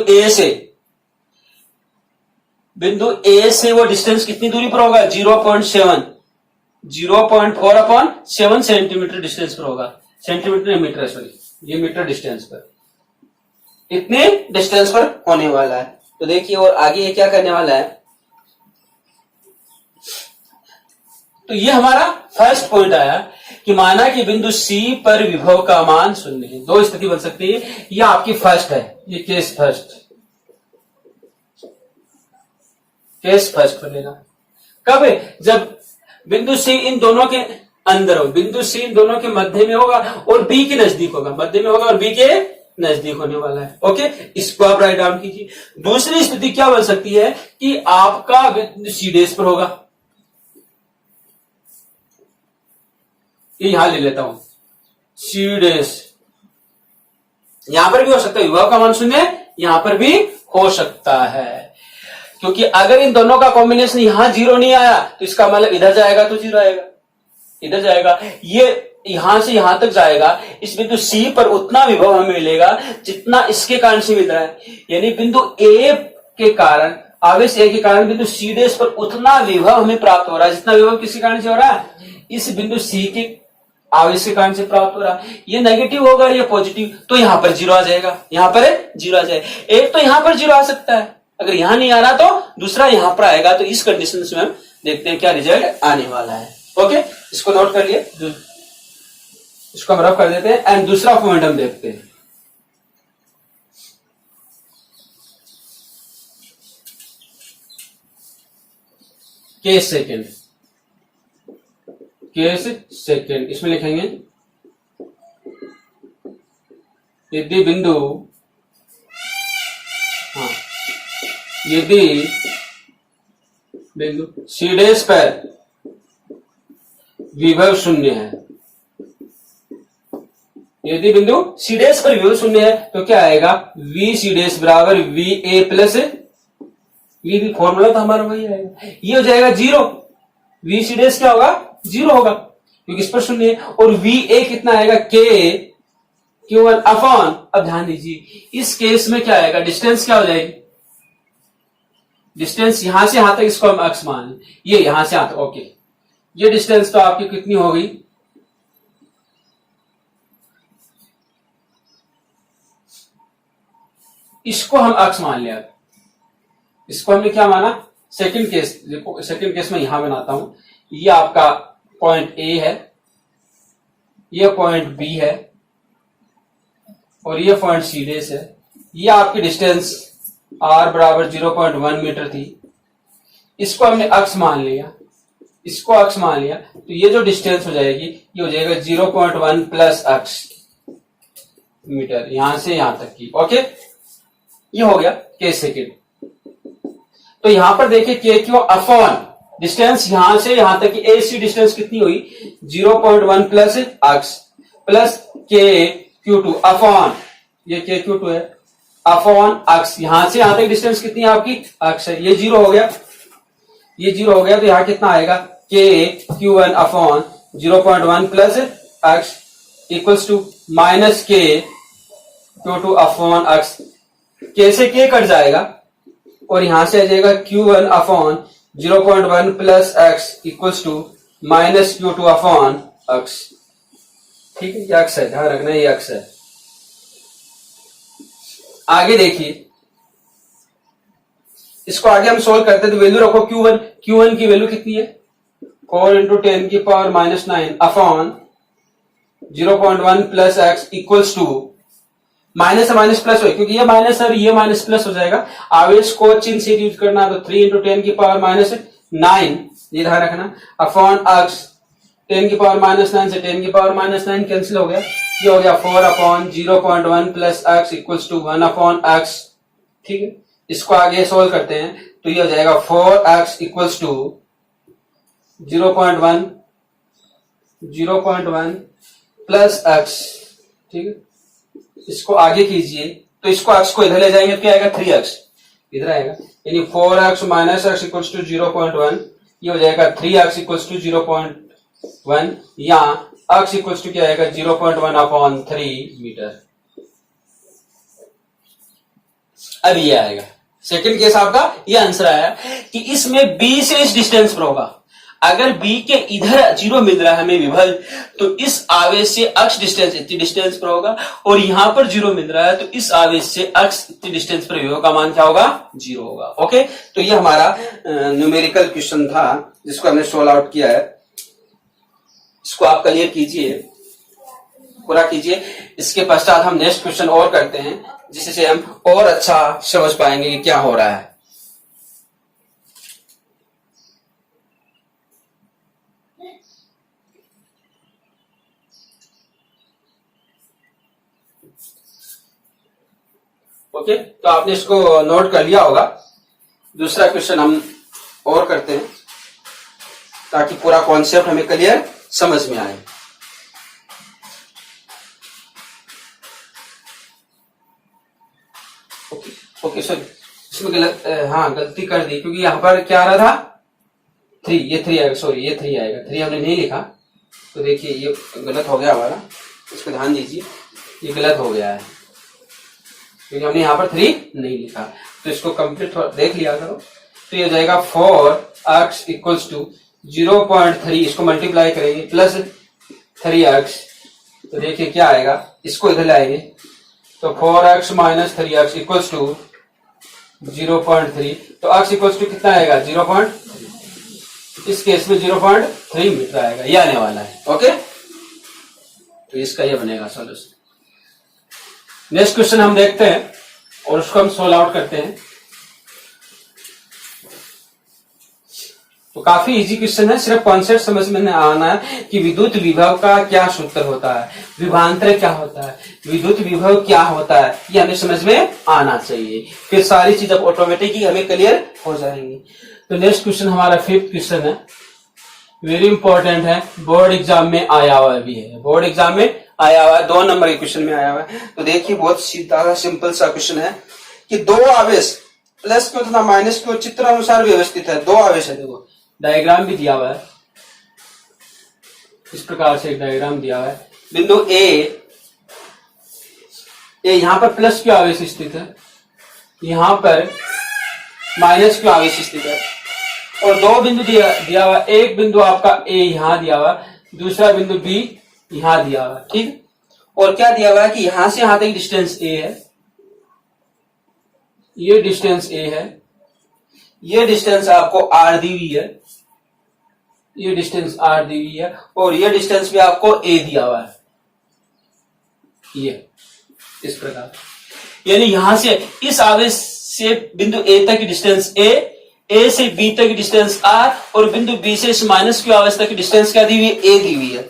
ए से वो डिस्टेंस कितनी दूरी पर होगा, 0.4 अपॉन 7 सेंटीमीटर डिस्टेंस पर होगा, सेंटीमीटर मीटर सॉरी, ये मीटर डिस्टेंस पर, इतने डिस्टेंस पर होने वाला है। तो देखिए और आगे ये क्या करने वाला है, तो ये हमारा फर्स्ट पॉइंट आया कि माना कि बिंदु सी पर विभव का मान 0 है। दो स्थिति बन सकती है, ये आपकी फर्स्ट है, ये केस फर्स्ट पर लेना। कब है, जब बिंदु सी इन दोनों के अंदर हो, बिंदु सी इन दोनों के मध्य में होगा और बी के नजदीक होगा, मध्य में होगा और बी के नजदीक होने वाला है। ओके, इसको आप राइट डाउन कीजिए। दूसरी स्थिति क्या बन सकती है कि आपका बिंदु सी डेस पर होगा, ये यहां ले लेता हूं सी डेस, यहां पर भी हो सकता है, विभव का मान 0 यहां पर भी हो सकता है, क्योंकि अगर इन दोनों का कॉम्बिनेशन यहां 0 नहीं आया तो इसका मतलब इधर जाएगा तो 0 आएगा, इधर जाएगा, ये यहां से यहां तक जाएगा, इस बिंदु सी पर उतना विभव हमें मिलेगा जितना इसके कारण से मिल रहा है, यानी बिंदु ए के कारण, आवेश ए के कारण बिंदु सी डेस पर उतना विभव हमें प्राप्त हो रहा है जितना विभव किसी कारण से हो रहा है, इस बिंदु सी के आवेश के कारण से प्राप्त हो रहा है। ये नेगेटिव होगा, ये पॉजिटिव, तो यहां पर 0 आ जाएगा, यहां पर 0 आ जाएगा। एक तो यहां पर 0 आ सकता है, अगर यहां नहीं आ रहा तो दूसरा यहां पर आएगा। तो इस कंडीशन में हम देखते हैं क्या रिजल्ट आने वाला है। ओके, इसको नोट कर लिए, इसको हम रफ कर देते हैं एंड दूसरा पॉइंट हम देखते हैं। केस सेकेंड, इसमें लिखेंगे यदि बिंदु सी डेस पर विभव 0 है, यदि बिंदु सी डेस पर विभव 0 है तो क्या आएगा, वी सी डेस बराबर V A plus V, formula तो हमारा वही आएगा, ये हो जाएगा 0, वी सी डेस क्या होगा 0 होगा क्योंकि इस पर 0 है, और वी ए कितना आएगा के Q1 अपॉन, अब ध्यान दीजिए इस केस में क्या आएगा, डिस्टेंस क्या हो जाएगी, डिस्टेंस यहां से यहां तक, इसको हम x मान, ये यहां से यहां तक, ओके, ये डिस्टेंस तो आपकी कितनी हो गई, इसको हम x मान लिया, इसको हमने क्या माना, सेकंड केस, सेकंड केस में यहां बनाता हूं, ये आपका पॉइंट ए है, ये पॉइंट बी है और ये पॉइंट सी डे है। ये आपकी डिस्टेंस r बराबर 0.1 मीटर थी। इसको हमने अक्ष मान लिया, इसको अक्ष मान लिया, तो ये जो डिस्टेंस हो जाएगी ये हो जाएगा 0.1 प्लस अक्ष मीटर, यहां से यहां तक की। ओके, ये हो गया के सेकेंड। तो यहां पर देखिए के क्यू अपॉन डिस्टेंस यहां से यहां तक की एसी डिस्टेंस कितनी हुई 0.1 प्लस अक्ष plus K Q two upon ये के क्यू टू है अपॉन अक्ष, यहां से यहां तक डिस्टेंस कितनी है आपकी अक्ष है। ये जीरो हो गया, ये जीरो हो गया, तो यहां कितना आएगा के क्यू वन अपॉन 0.1 प्लस अक्ष equals to minus K Q two upon अक्ष। के से के कट जाएगा और यहां से आ जाएगा Q1 upon 0.1 plus X equals to minus Q2 upon X. ठीक है, ये अक्ष है, ध्यान रखना ये अक्ष है। आगे देखिए, इसको आगे हम सोल्व करते हैं तो वैल्यू रखो Q1 की वैल्यू कितनी है 4 इंटू 10 की power minus 9 upon 0.1 plus X equals to minus से माइनस प्लस हो, क्योंकि ये माइनस और ये माइनस प्लस हो जाएगा। आवेश को चिन्ह से यूज करना, तो 3 इंटू 10 की पावर माइनस 9, ये ध्यान रखना, अपॉन अक्ष 10 की पावर माइनस 9 से 10 की पावर माइनस 9 कैंसिल हो गया, ये हो गया 4 upon 0.1 plus X equals to 1 upon X. ठीक है, इसको आगे सोल्व करते हैं तो ये हो जाएगा 4x equals to 0.1 plus x. ठीक है, इसको आगे कीजिए तो इसको अक्ष को इधर ले जाएंगे तो क्या आएगा 3x इधर आएगा, यानी 4x minus x equals to 0.1, ये हो जाएगा 3x इक्वल्स टू 0.1, या x इक्वल्स टू क्या आएगा 0.1 अपॉन 3 मीटर। अब ये आएगा सेकंड केस आपका, ये आंसर आया कि इसमें b से इस डिस्टेंस पर होगा। अगर b के इधर जीरो मिल रहा है हमें विभव, तो इस आवेश से अक्ष डिस्टेंस इतनी डिस्टेंस पर होगा, और यहां पर जीरो मिल रहा है तो इस आवेश से अक्ष इतनी डिस्टेंस पर विभव का मान क्या होगा जीरो होगा। ओके, तो ये हमारा न्यूमेरिकल क्वेश्चन था जिसको हमने सोल्व आउट किया है। इसको आप क्लियर कीजिए, पूरा कीजिए। इसके पश्चात हम नेक्स्ट क्वेश्चन और करते हैं जिससे हम और अच्छा समझ पाएंगे कि क्या हो रहा है। ओके, तो आपने इसको नोट कर लिया होगा। दूसरा क्वेश्चन हम और करते हैं ताकि पूरा कॉन्सेप्ट हमें क्लियर समझ में आए। ओके सॉरी, इसमें गलती कर दी, क्योंकि यहां पर क्या आ रहा था 3, ये 3 आएगा, सॉरी ये 3 आएगा, 3 हमने नहीं लिखा, तो देखिए ये गलत हो गया हमारा, इसको ध्यान दीजिए, ये गलत हो गया है क्योंकि हमने यहाँ पर 3 नहीं लिखा। तो इसको कंप्लीट देख लिया करो, तो ये हो जाएगा 4x इक्वल्स टू 0.3, इसको मल्टीप्लाई करेंगे प्लस 3x, तो देखिए क्या आएगा, इसको इधर लाएंगे तो 4x minus 3x equals to 0.3, तो x इक्वल्स टू कितना आएगा 0.3, इस केस में 0.3 मीटर आएगा, ये आने वाला है। ओके, तो इसका ये बनेगा सॉल्यूशन। नेक्स्ट क्वेश्चन हम देखते हैं और उसको हम सोल्व आउट करते हैं। तो काफी इजी क्वेश्चन है, सिर्फ कॉन्सेप्ट समझ में आना है कि विद्युत विभव का क्या सूत्र होता है, विभवांतर क्या होता है, विद्युत विभव क्या होता है, ये हमें समझ में आना चाहिए, फिर सारी चीज अब ऑटोमेटिक ही हमें क्लियर हो जाएंगी। तो नेक्स्ट क्वेश्चन हमारा 5th क्वेश्चन है, वेरी इंपॉर्टेंट है, बोर्ड एग्जाम में आया हुआ भी है, बोर्ड एग्जाम में आया हुआ है, 2 नंबर के क्वेश्चन में आया हुआ है। तो देखिए बहुत सीधा सिंपल सा क्वेश्चन है कि 2 आवेश प्लस क्यू तथा माइनस क्यू चित्र अनुसार व्यवस्थित है। 2 आवेश है, देखो डायग्राम भी दिया हुआ है, इस प्रकार से एक डायग्राम दिया हुआ है। बिंदु ए यहां पर प्लस क्यू आवेश स्थित है, यहां पर माइनस क्यू आवेश स्थित है, और 2 बिंदु दिया हुआ, एक बिंदु आपका ए यहां दिया हुआ, दूसरा बिंदु बी यहां दिया हुआ। ठीक, और क्या दिया हुआ है कि यहां से यहां तक डिस्टेंस ए है, ये डिस्टेंस ए है, ये डिस्टेंस आपको आर दी हुई है, ये डिस्टेंस आर दी हुई है, और ये डिस्टेंस भी आपको ए दिया हुआ है। ये इस प्रकार, यानी यहां से इस आवेश से बिंदु ए तक की डिस्टेंस ए से बी तक की डिस्टेंस r, और बिंदु बी से इस माइनस क्यू आवेश तक की डिस्टेंस क्या दी हुई है, a दी हुई है।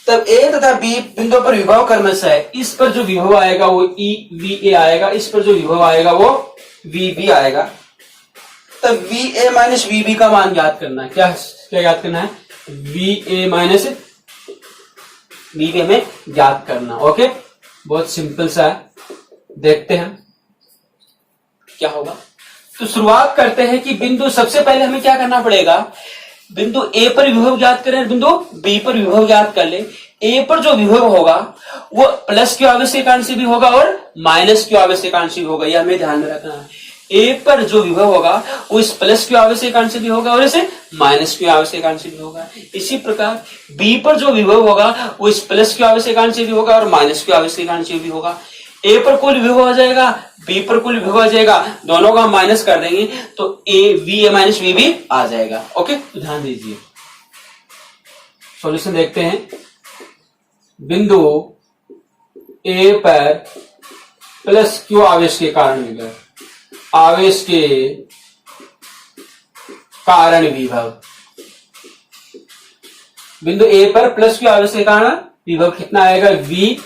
तब a तथा b बिंदु पर विभव क्रमशः है। इस पर जो विभव आएगा वो EVA आएगा, इस पर जो विभव आएगा वो VB आएगा। तब VA माइनस VB का मान ज्ञात करना है। क्या ज्ञात करना है, VA माइनस VB हमें ज्ञात करना। ओके, बहुत सिंपल सा है, देखते हैं क्या होगा। तो शुरुआत करते हैं कि बिंदु, सबसे पहले हमें क्या करना पड़ेगा, बिंदु A पर विभव ज्ञात करें, बिंदु B पर विभव ज्ञात कर ले। A पर जो विभव होगा वो प्लस क्यू आवेश के कारण से भी होगा और माइनस क्यू आवेश के कारण से भी होगा, यह हमें ध्यान में रखना है। A पर जो विभव होगा वो इस प्लस क्यू आवेश के कारण से भी होगा और इसे माइनस क्यू आवेश के कारण से भी होगा। इसी प्रकार B पर जो विभव होगा वो इस प्लस क्यू आवेश के कारण से भी होगा और माइनस क्यू आवेश के कारण से भी होगा। A पर कुल विभव आ जाएगा, B पर कुल विभव आ जाएगा, दोनों का माइनस कर देंगे तो VA माइनस VB आ जाएगा। ओके, तो ध्यान दीजिए, सॉल्यूशन देखते हैं। बिंदु A पर प्लस क्यू आवेश के कारण विभव, आवेश के कारण विभव, बिंदु A पर प्लस क्यू आवेश के कारण विभव कितना आएगा, V,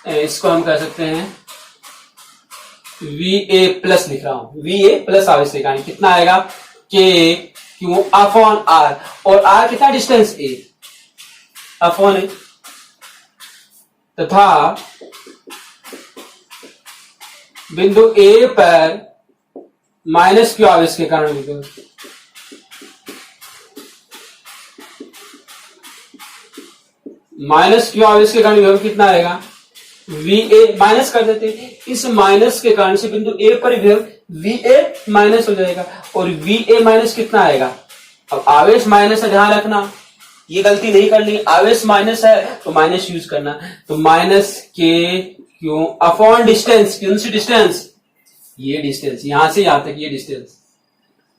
इसको हम कह सकते हैं VA प्लस लिख रहा हूं, VA प्लस आवेश के कारण कितना आएगा, K Q अपॉन R, और R कितना डिस्टेंस A अपॉन A, तथा बिंदु A पर माइनस क्यू आवेश के कारण विभव, माइनस क्यू आवेश के कारण विभव कितना आएगा, VA माइनस कर देते हैं, इस माइनस के कारण से बिंदु A पर विभव VA माइनस हो जाएगा और VA माइनस कितना आएगा। अब आवेश माइनस है, ध्यान रखना, ये गलती नहीं करनी, आवेश माइनस है तो माइनस यूज करना। तो minus K Q upon distance, कौन सी डिस्टेंस, ये डिस्टेंस, यहां से यहां तक ये डिस्टेंस,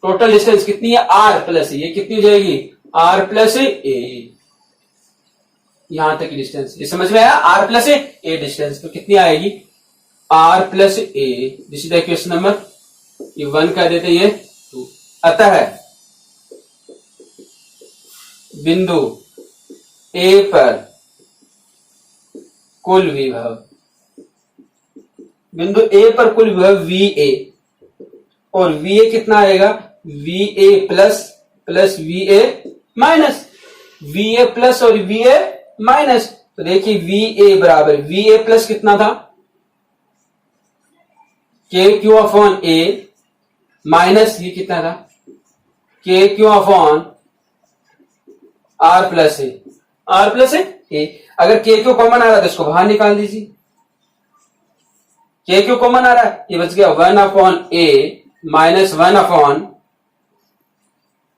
टोटल डिस्टेंस कितनी है, R प्लस, ये कितनी हो जाएगी, R प्लस A, यहां तक की डिस्टेंस, ये समझ में आया, R प्लस A डिस्टेंस, तो कितनी आएगी, R plus A, this is the question number, ये 1 कर देते, ये 2। अतः बिंदु A पर कुल विभव, बिंदु A पर कुल विभव VA, और VA कितना आएगा, VA plus plus VA minus, VA plus और VA माइनस, तो देखिए VA बराबर VA प्लस कितना था, KQ अपॉन A माइनस ये कितना था, KQ upon R plus A, R plus A। अगर KQ कॉमन आ रहा है तो इसको बाहर निकाल दीजिए, KQ कॉमन आ रहा है, ये बच गया 1 upon A minus 1 upon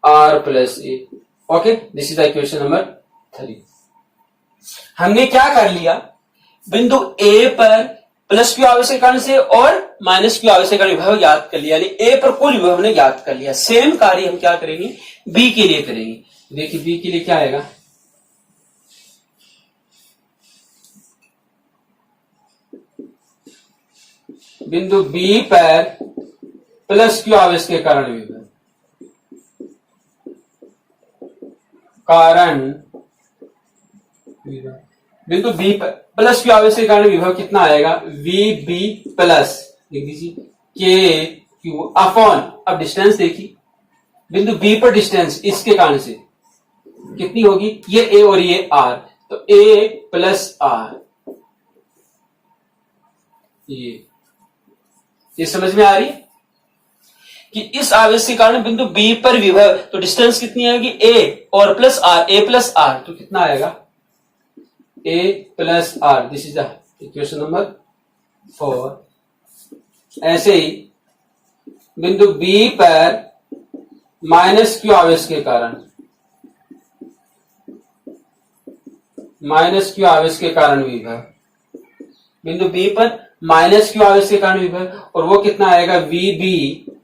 R plus A। Okay, this is the equation number 3। हमने क्या कर लिया, बिंदु A पर प्लस क्यू आवेश के कारण से और माइनस क्यू आवेश के कारण विभव ज्ञात कर लिया, यानी A पर कुल विभव ने ज्ञात कर लिया। सेम कार्य हम क्या करेंगे, B के लिए करेंगे। देखिए B के लिए क्या आएगा, बिंदु B पर प्लस क्यू आवेश के कारण विभव, कारण विभव, बिंदु B पर प्लस क्यू आवेश के कारण विभव कितना आएगा, VB प्लस, लिख दीजिए KQ अपॉन, अब डिस्टेंस देखिए, बिंदु B पर डिस्टेंस इसके कारण से कितनी होगी, ये A और ये R, तो A प्लस R, ये समझ में आ रही कि इस आवेश के कारण बिंदु B पर विभव, तो डिस्टेंस कितनी आएगी, A और plus R, A plus R, तो कितना आएगा, A plus R, this is the equation number 4। ऐसे ही बिंदु B पर माइनस क्यू आवेश के कारण, माइनस क्यू आवेश के कारण विभव, बिंदु B पर माइनस क्यू आवेश के कारण विभव, और वो कितना आएगा, VB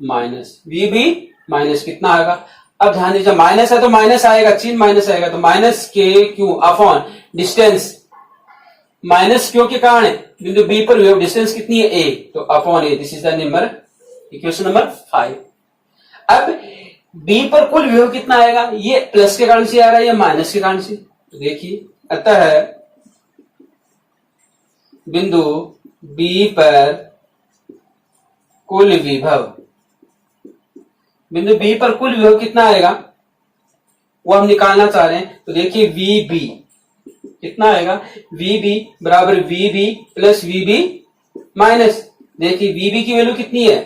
माइनस, VB माइनस कितना आएगा, अब ध्यान दीजिए, माइनस है तो माइनस आएगा, चिन्ह माइनस आएगा, तो minus K Q upon distance, minus Q के कारण बिंदु बी पर वेव डिस्टेंस कितनी है, ए, तो upon A. This is the number equation number 5। अब बी पर कुल वेव कितना आएगा, ये प्लस के कारण से आ रहा है या माइनस के कारण से, तो देखिए, अतः बिंदु बी पर कुल विभव, बिंदु बी पर कुल विभव कितना आएगा वो हम निकालना चाह रहे हैं। तो देखिए वी बी कितना आएगा, वी बी बराबर V B plus V B minus, देखिए वी बी की वैल्यू कितनी है,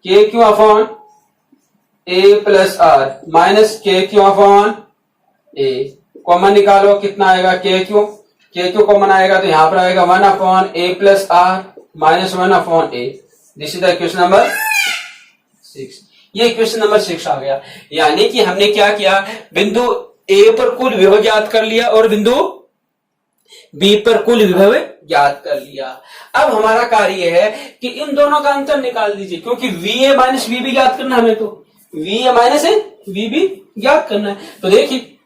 K Q upon A plus R minus K Q upon A, common निकालो कितना आएगा, के क्यू कॉमन आएगा तो यहां पर आएगा 1 upon A plus R minus 1 upon A. This is the equation number 6। ये इक्वेशन नंबर 6 आ गया। यानी कि हमने क्या किया, बिंदु ए पर कुल विभव ज्ञात कर लिया और बिंदु बी पर कुल विभव ज्ञात कर लिया। अब हमारा कार्य है कि इन दोनों का अंतर निकाल दीजिए, क्योंकि V A minus V B ज्ञात करना है हमें, तो वी ए माइनस है वी बी ज्ञात करना है। तो देखिए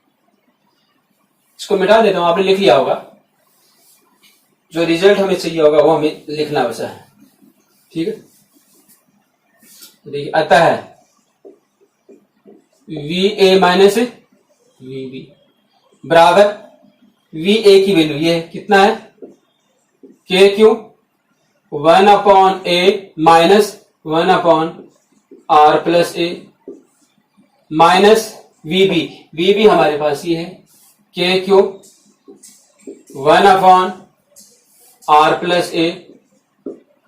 इसको मिटा देता हूं, आपने लिख लिया होगा, जो रिजल्ट हमें चाहिए होगा वो हमें लिखना बचा है, ठीक है। देखिए अतः V A minus V B बराबर वी ए की वैल्यू ये कितना है, K Q 1 upon A minus 1 upon R plus A minus V B हमारे पास ये है, K Q 1 upon R plus A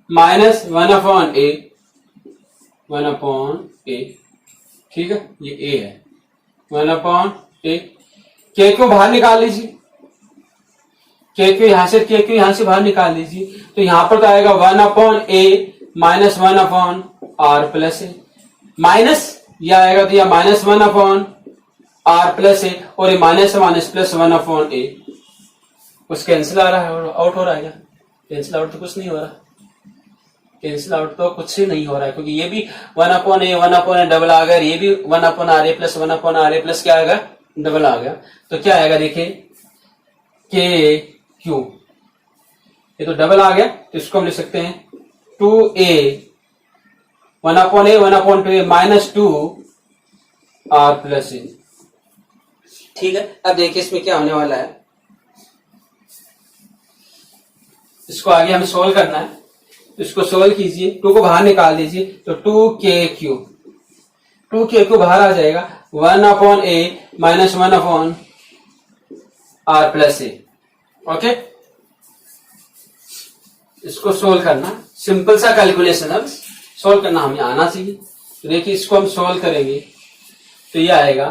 minus 1 upon A 1 upon A, ठीक है, ये ए है 1 अपॉन ए। के क्यू बाहर निकाल लीजिए, के क्यू यहां से बाहर निकाल लीजिए, तो यहां पर तो आएगा 1 upon A minus 1 upon R plus A, minus यह आएगा तो यह minus 1 upon R plus A, और ये minus minus plus 1 upon A, कुछ कैंसिल आ रहा है, आउट हो रहा है क्या, कैंसिल आउट तो कुछ नहीं हो रहा, कैंसिल आउट तो कुछ ही नहीं हो रहा है, क्योंकि ये भी 1 अपॉन ए डबल आ गया, ये भी 1 upon R A plus 1 upon R A plus क्या आएगा, डबल आ गया। तो क्या आएगा देखिए, के क्यू, ये तो डबल आ गया, तो इसको हम लिख सकते हैं 2a 1 upon A 1 upon 2a minus 2 R plus A, ठीक है। अब देखिए इसमें क्या होने वाला है, इसको आगे हमें सोल्व करना है, तो इसको सोल्व कीजिए, 2 को बाहर निकाल दीजिए, तो 2k क्यू बाहर आ जाएगा 1 upon A minus 1 upon R plus A, okay. इसको सोल्व करना, सिंपल सा कैलकुलेशन है, सोल्व करना हमें आना चाहिए। तो देखिए इसको हम सोल्व करेंगे तो ये आएगा,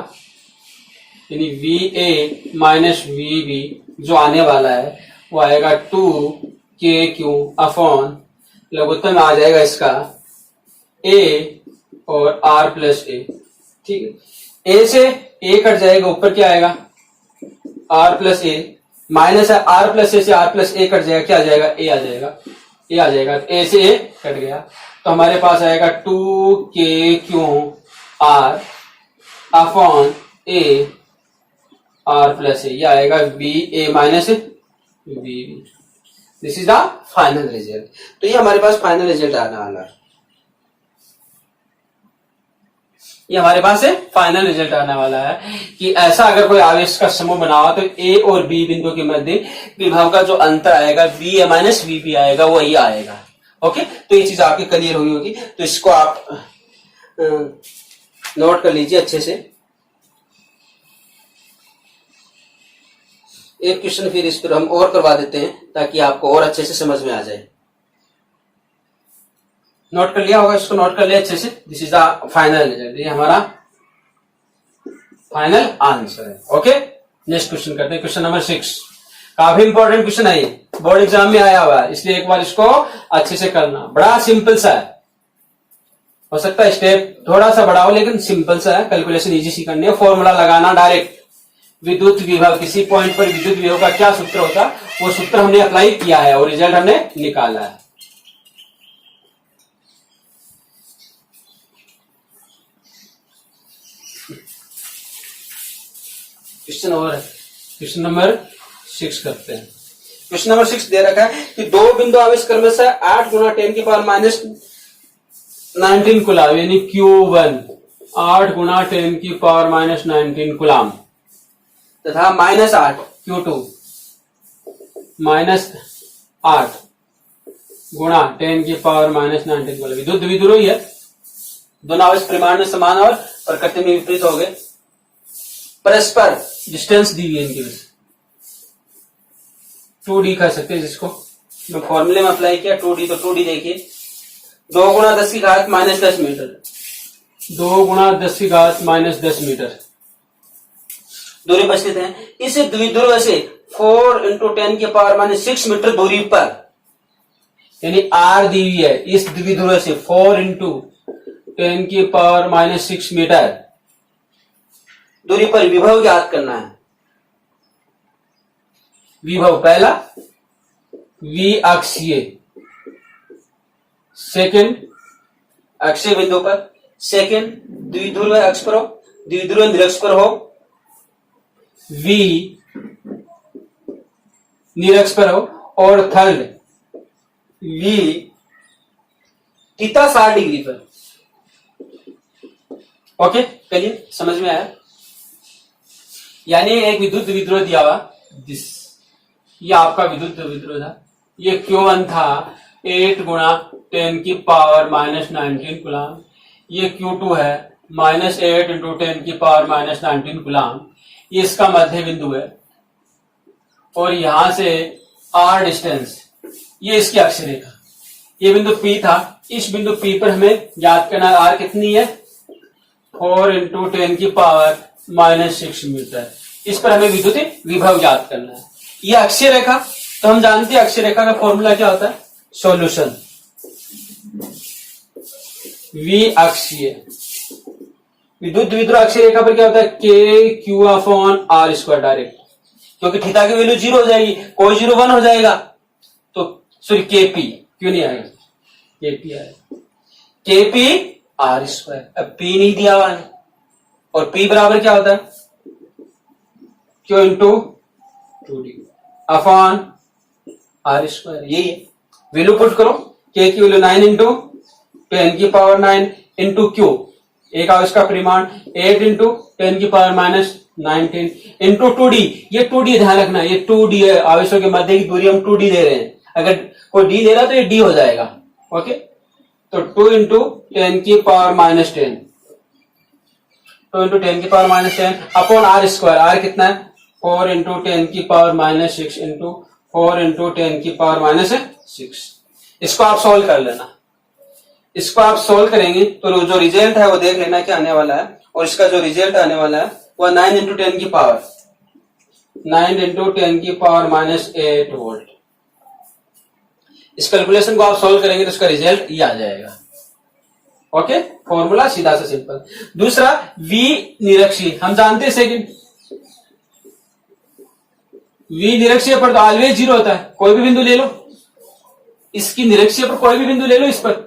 यानी V A minus V B जो आने वाला है वो आएगा 2k अपॉन लघुत्तम आ जाएगा इसका a और r प्लस ए, ठीक है। a से a कट जाएगा, ऊपर क्या आएगा r प्लस ए, माइनस है r प्लस ए से r प्लस ए कट जाएगा, क्या आ जाएगा a आ जाएगा, तो a से a कट गया, तो हमारे पास आएगा 2k r upon a r plus A, यह आएगा B A minus B. This is the final result. तो ये हमारे पास फाइनल रिजल्ट आने वाला है, ये हमारे पास फाइनल रिजल्ट आने वाला है कि ऐसा अगर कोई आवेश का समूह बना हुआ तो ए और बी बिंदु के मध्य विभव का जो अंतर आएगा B A minus V B आएगा, वही आएगा, ओके। तो ये चीज आपकी क्लियर हुई होगी, तो इसको आप नोट कर लीजिए अच्छे से। एक क्वेश्चन फिर इस पर हम और करवा देते हैं ताकि आपको और अच्छे से समझ में आ जाए। नोट कर लिया होगा, इसको नोट कर लिया अच्छे से। This is the final result, ये हमारा फाइनल आंसर है, ओके। नेक्स्ट क्वेश्चन करते हैं, क्वेश्चन नंबर 6। काफी इंपॉर्टेंट क्वेश्चन है, बोर्ड एग्जाम में आया हुआ है, इसलिए एक बार इसको अच्छे से करना। बड़ा सिंपल सा है, हो सकता है स्टेप थोड़ा सा बड़ा हो लेकिन सिंपल सा है, कैलकुलेशन इजी सी करनी है। फॉर्मूला लगाना डायरेक्ट, विद्युत विभव, किसी पॉइंट पर विद्युत विभव का क्या सूत्र होता है वो सूत्र हमने अप्लाई किया है और रिजल्ट हमने निकाला है। क्वेश्चन और है, क्वेश्चन नंबर 6 करते हैं। क्वेश्चन नंबर 6 दे रखा है कि दो बिंदु आवेश क्रमशः 8 गुना 10 की पावर माइनस 19 कुलाम यानी Q1 8 गुना 10 की पावर माइनस 19 कुलाम तथा माइनस 8 Q2 माइनस 8 गुणा 10 की पावर माइनस 19 कुलाम। विद्युत द्विध्रुव ही है, दोनों आवेश परिमाण में समान और प्रकृति में विपरीत हो गए। परस्पर डिस्टेंस दी हुई है इनकी वजह से 2D कह सकते हैं जिसको मैं फॉर्मूले में अप्लाई किया 2D, तो 2D देखिए 2 गुणा 10 की घात माइनस 10 मीटर, 2 गुणा 10 की घात माइनस 10 मीटर दूरी पर स्थित है। इस द्विध्रुव से 4 इंटू 10 की पावर माइनस 6 मीटर दूरी पर यानी R दी हुई है, इस द्विध्रुव से 4 इंटू 10 की पावर माइनस 6 मीटर दूरी पर विभव ज्ञात करना है। विभव पहला V अक्षीय, सेकंड अक्षीय बिंदु पर, सेकंड द्विध्रुव अक्ष पर हो, द्विध्रुव निरक्ष पर हो, V निरक्ष पर हो, और थर्ड V थीटा 60 डिग्री पर। ओके, चलिए समझ में आया। यानी एक विद्युत द्विध्रुव दिया हुआ, ये आपका विद्युत द्विध्रुव था, ये Q1 था 8 गुणा 10 की पावर माइनस 19 कुलाम, ये Q2 है माइनस 8 इंटू 10 की पावर माइनस 19 कुलाम, ये इसका मध्य बिंदु है, और यहां से R डिस्टेंस, ये इसकी अक्ष रेखा, ये बिंदु P था, इस बिंदु P पर हमें ज्ञात करना R कितनी है 4 इंटू 10 की पावर माइनस 6 मीटर। इस पर हमें विद्युत विभव ज्ञात करना है। यह अक्षीय रेखा, तो हम जानते हैं अक्षीय रेखा का फॉर्मूला क्या होता है, सॉल्यूशन V अक्षीय, विद्युत द्विध्रुव अक्षीय रेखा पर क्या होता है KQ upon R square direct, क्योंकि थीटा की वैल्यू 0 हो जाएगी, कोई 0 1 हो जाएगा, तो सॉरी KP क्यों नहीं आएगा, KP आएगा, KP R स्क्वायर। अब P नहीं दिया हुआ है, और P बराबर क्या होता है Q into 2D upon R square, यही है। वैल्यू पुट करो, K की वैल्यू 9 इंटू 10 की पावर 9 इंटू Q, एक आवेश का परिमाण 8 इंटू 10 की पावर माइनस 19 इंटू 2D, ये 2D ध्यान रखना, ये 2D है, आवेशों के मध्य की दूरी हम 2D दे रहे हैं, अगर कोई D ले रहा तो ये D हो जाएगा। ओके, तो 2 इंटू 10 की पावर माइनस 10, 2 इंटू 10 की power minus 10 upon R square, R कितना है 4 इंटू 10 की पावर माइनस 6 इंटू 4 इंटू 10 की पावर माइनस 6। इसको आप सोल्व कर लेना, इसको आप सोल्व करेंगे तो जो रिजल्ट है वो देख लेना क्या आने वाला है, और इसका जो रिजल्ट आने वाला है वो 9 इंटू 10 की पावर 9 इंटू 10 की पावर माइनस 8 वोल्ट। इस कैलकुलेशन को आप सोल्व करेंगे तो इसका रिजल्ट ये आ जाएगा। ओके, फॉर्मूला सीधा सा सिंपल। दूसरा V निरक्षीय, हम जानते हैं सेकंड V निरक्षीय पर तो ऑलवेज 0 होता है, कोई भी बिंदु ले लो, इसकी निरक्षीय पर कोई भी बिंदु ले लो, इस पर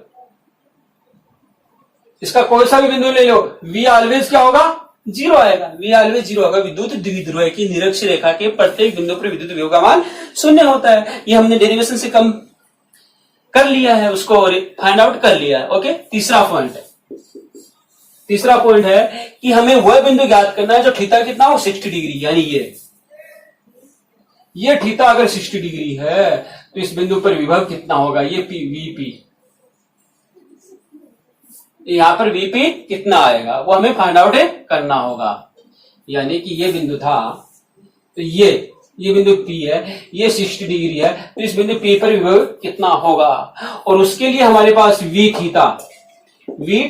इसका कोई सा भी बिंदु ले लो, V ऑलवेज क्या होगा 0 आएगा, V ऑलवेज 0 होगा। विद्युत द्विध्रुव की निरक्षीय रेखा के प्रत्येक बिंदु पर विद्युत विभव का मान 0 होता है। ये हमने डेरिवेशन से कम कर लिया है, उसको फाइंड आउट कर लिया है। ओके, तीसरा पॉइंट है कि हमें वह बिंदु ज्ञात करना है जो थीटा कितना हो 60 डिग्री, यानी ये थीटा अगर 60 डिग्री है तो इस बिंदु पर विभव कितना होगा, ये VP, यहां पर VP कितना आएगा वो हमें फाइंड आउट करना होगा। यानी कि ये बिंदु था, तो ये बिंदु P है, ये 60 डिग्री है, तो इस बिंदु P पर विभव कितना होगा, और उसके लिए हमारे पास V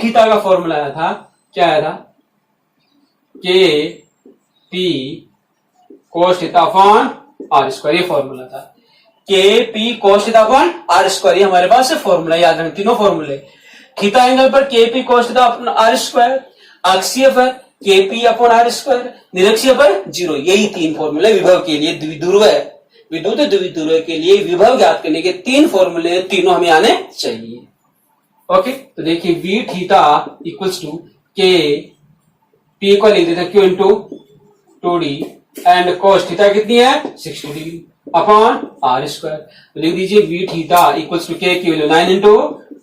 थीटा का फॉर्मूला आया था, क्या आया था KP cos theta upon R square, ये फॉर्मूला था KP cos theta upon R square, ये हमारे पास फॉर्मूला, याद रखना तीनों फॉर्मूले। थीटा एंगल पर KP cos theta upon R square, अक्षीय पर KP अपॉन R स्क्वायर, निरक्षीय पर 0, यही 3 फॉर्मूले विभव के लिए, विद्युत द्विध्रुव के लिए विभव ज्ञात करने के 3 फॉर्मूले, तीनों हमें आने चाहिए। ओके, तो देखिए V theta equals to KP को लिख देते Q into 2D and cos theta कितनी है 60 डिग्री अपॉन आर स्क्वायर। लिख दीजिए वी थीटा इक्वल्स टू के की वैल्यू 9 इंटू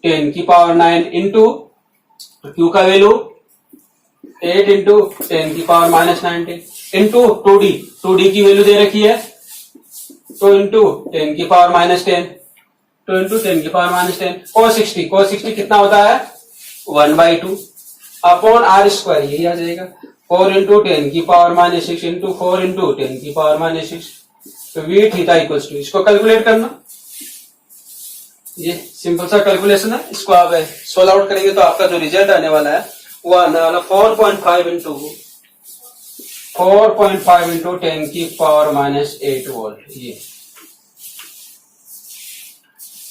10 की पावर 9 इंटू क्यू का वैल्यू 8 इंटू 10 की पावर माइनस 19 इंटू 2d की वैल्यू दे रखी है 2 इंटू 10 की पावर माइनस 10 2 इंटू 10 की पावर माइनस 10 cos 60 कितना होता है 1/2 अपॉन आर स्क्वायर यही आ जाएगा 4 इंटू 10 की पावर माइनस 6 इंटू 4 इंटू 10 की पावर माइनस 6। तो वी थीटा इक्वल्स टू इसको कैलकुलेट करना, ये सिंपल सा कैलकुलेशन है, इसको आप सोल्व आउट करेंगे तो आपका जो रिजल्ट आने वाला है वो आने वाला 4.5 इंटू 10 की पावर माइनस 8 वोल्ट। ये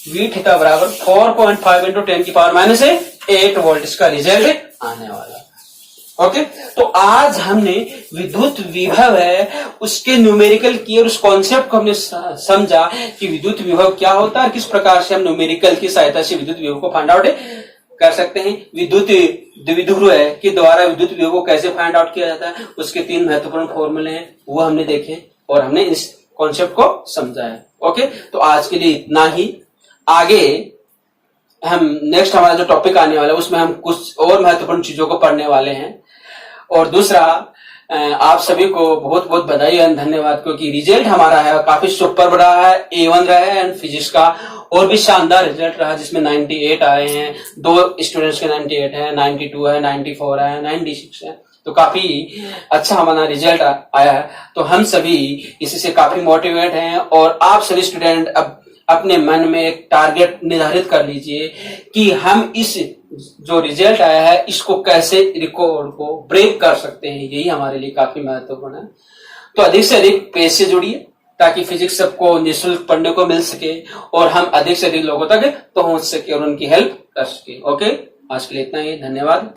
वी थीटा बराबर 4.5 इंटू 10 की पावर माइनस 8 वोल्ट इसका रिजल्ट आने वाला है। ओके, तो आज हमने विद्युत विभव है उसके न्यूमेरिकल की और उस कॉन्सेप्ट को हमने समझा कि विद्युत विभव क्या होता है और किस प्रकार से हम न्यूमेरिकल की सहायता से विद्युत विभव को फाइंड आउट कर सकते हैं। विद्युत द्विध्रुव है के द्वारा विद्युत विभव को कैसे फाइंड आउट किया जाता है उसके 3 महत्वपूर्ण फॉर्मूले हैं वो हमने देखे और हमने इस कॉन्सेप्ट को समझा है। ओके, तो आज के लिए इतना ही। आगे हम नेक्स्ट हमारा जो टॉपिक आने वाला है उसमें हम कुछ और महत्वपूर्ण चीजों को पढ़ने वाले हैं। और दूसरा, आप सभी को बहुत बहुत बधाई एंड धन्यवाद क्योंकि रिजल्ट हमारा है काफी सुपर रहा है, A1 रहा है एंड फिजिक्स का और भी शानदार रिजल्ट रहा जिसमें 98 आए हैं, 2 स्टूडेंट्स के 98 है, 92 है, 94 है, 96 है, तो काफी अच्छा हमारा रिजल्ट आया है। तो हम सभी इसी से काफी मोटिवेट हैं और आप सभी स्टूडेंट अब अपने मन में एक टारगेट निर्धारित कर लीजिए कि हम इस जो रिजल्ट आया है इसको कैसे रिकॉर्ड को ब्रेक कर सकते हैं, यही हमारे लिए काफी महत्वपूर्ण है। तो अधिक से अधिक पेज से जुड़िए ताकि फिजिक्स सबको निःशुल्क पढ़ने को मिल सके और हम अधिक से अधिक लोगों तक पहुंच सके और उनकी हेल्प कर सके। ओके, आज के लिए इतना ही, धन्यवाद।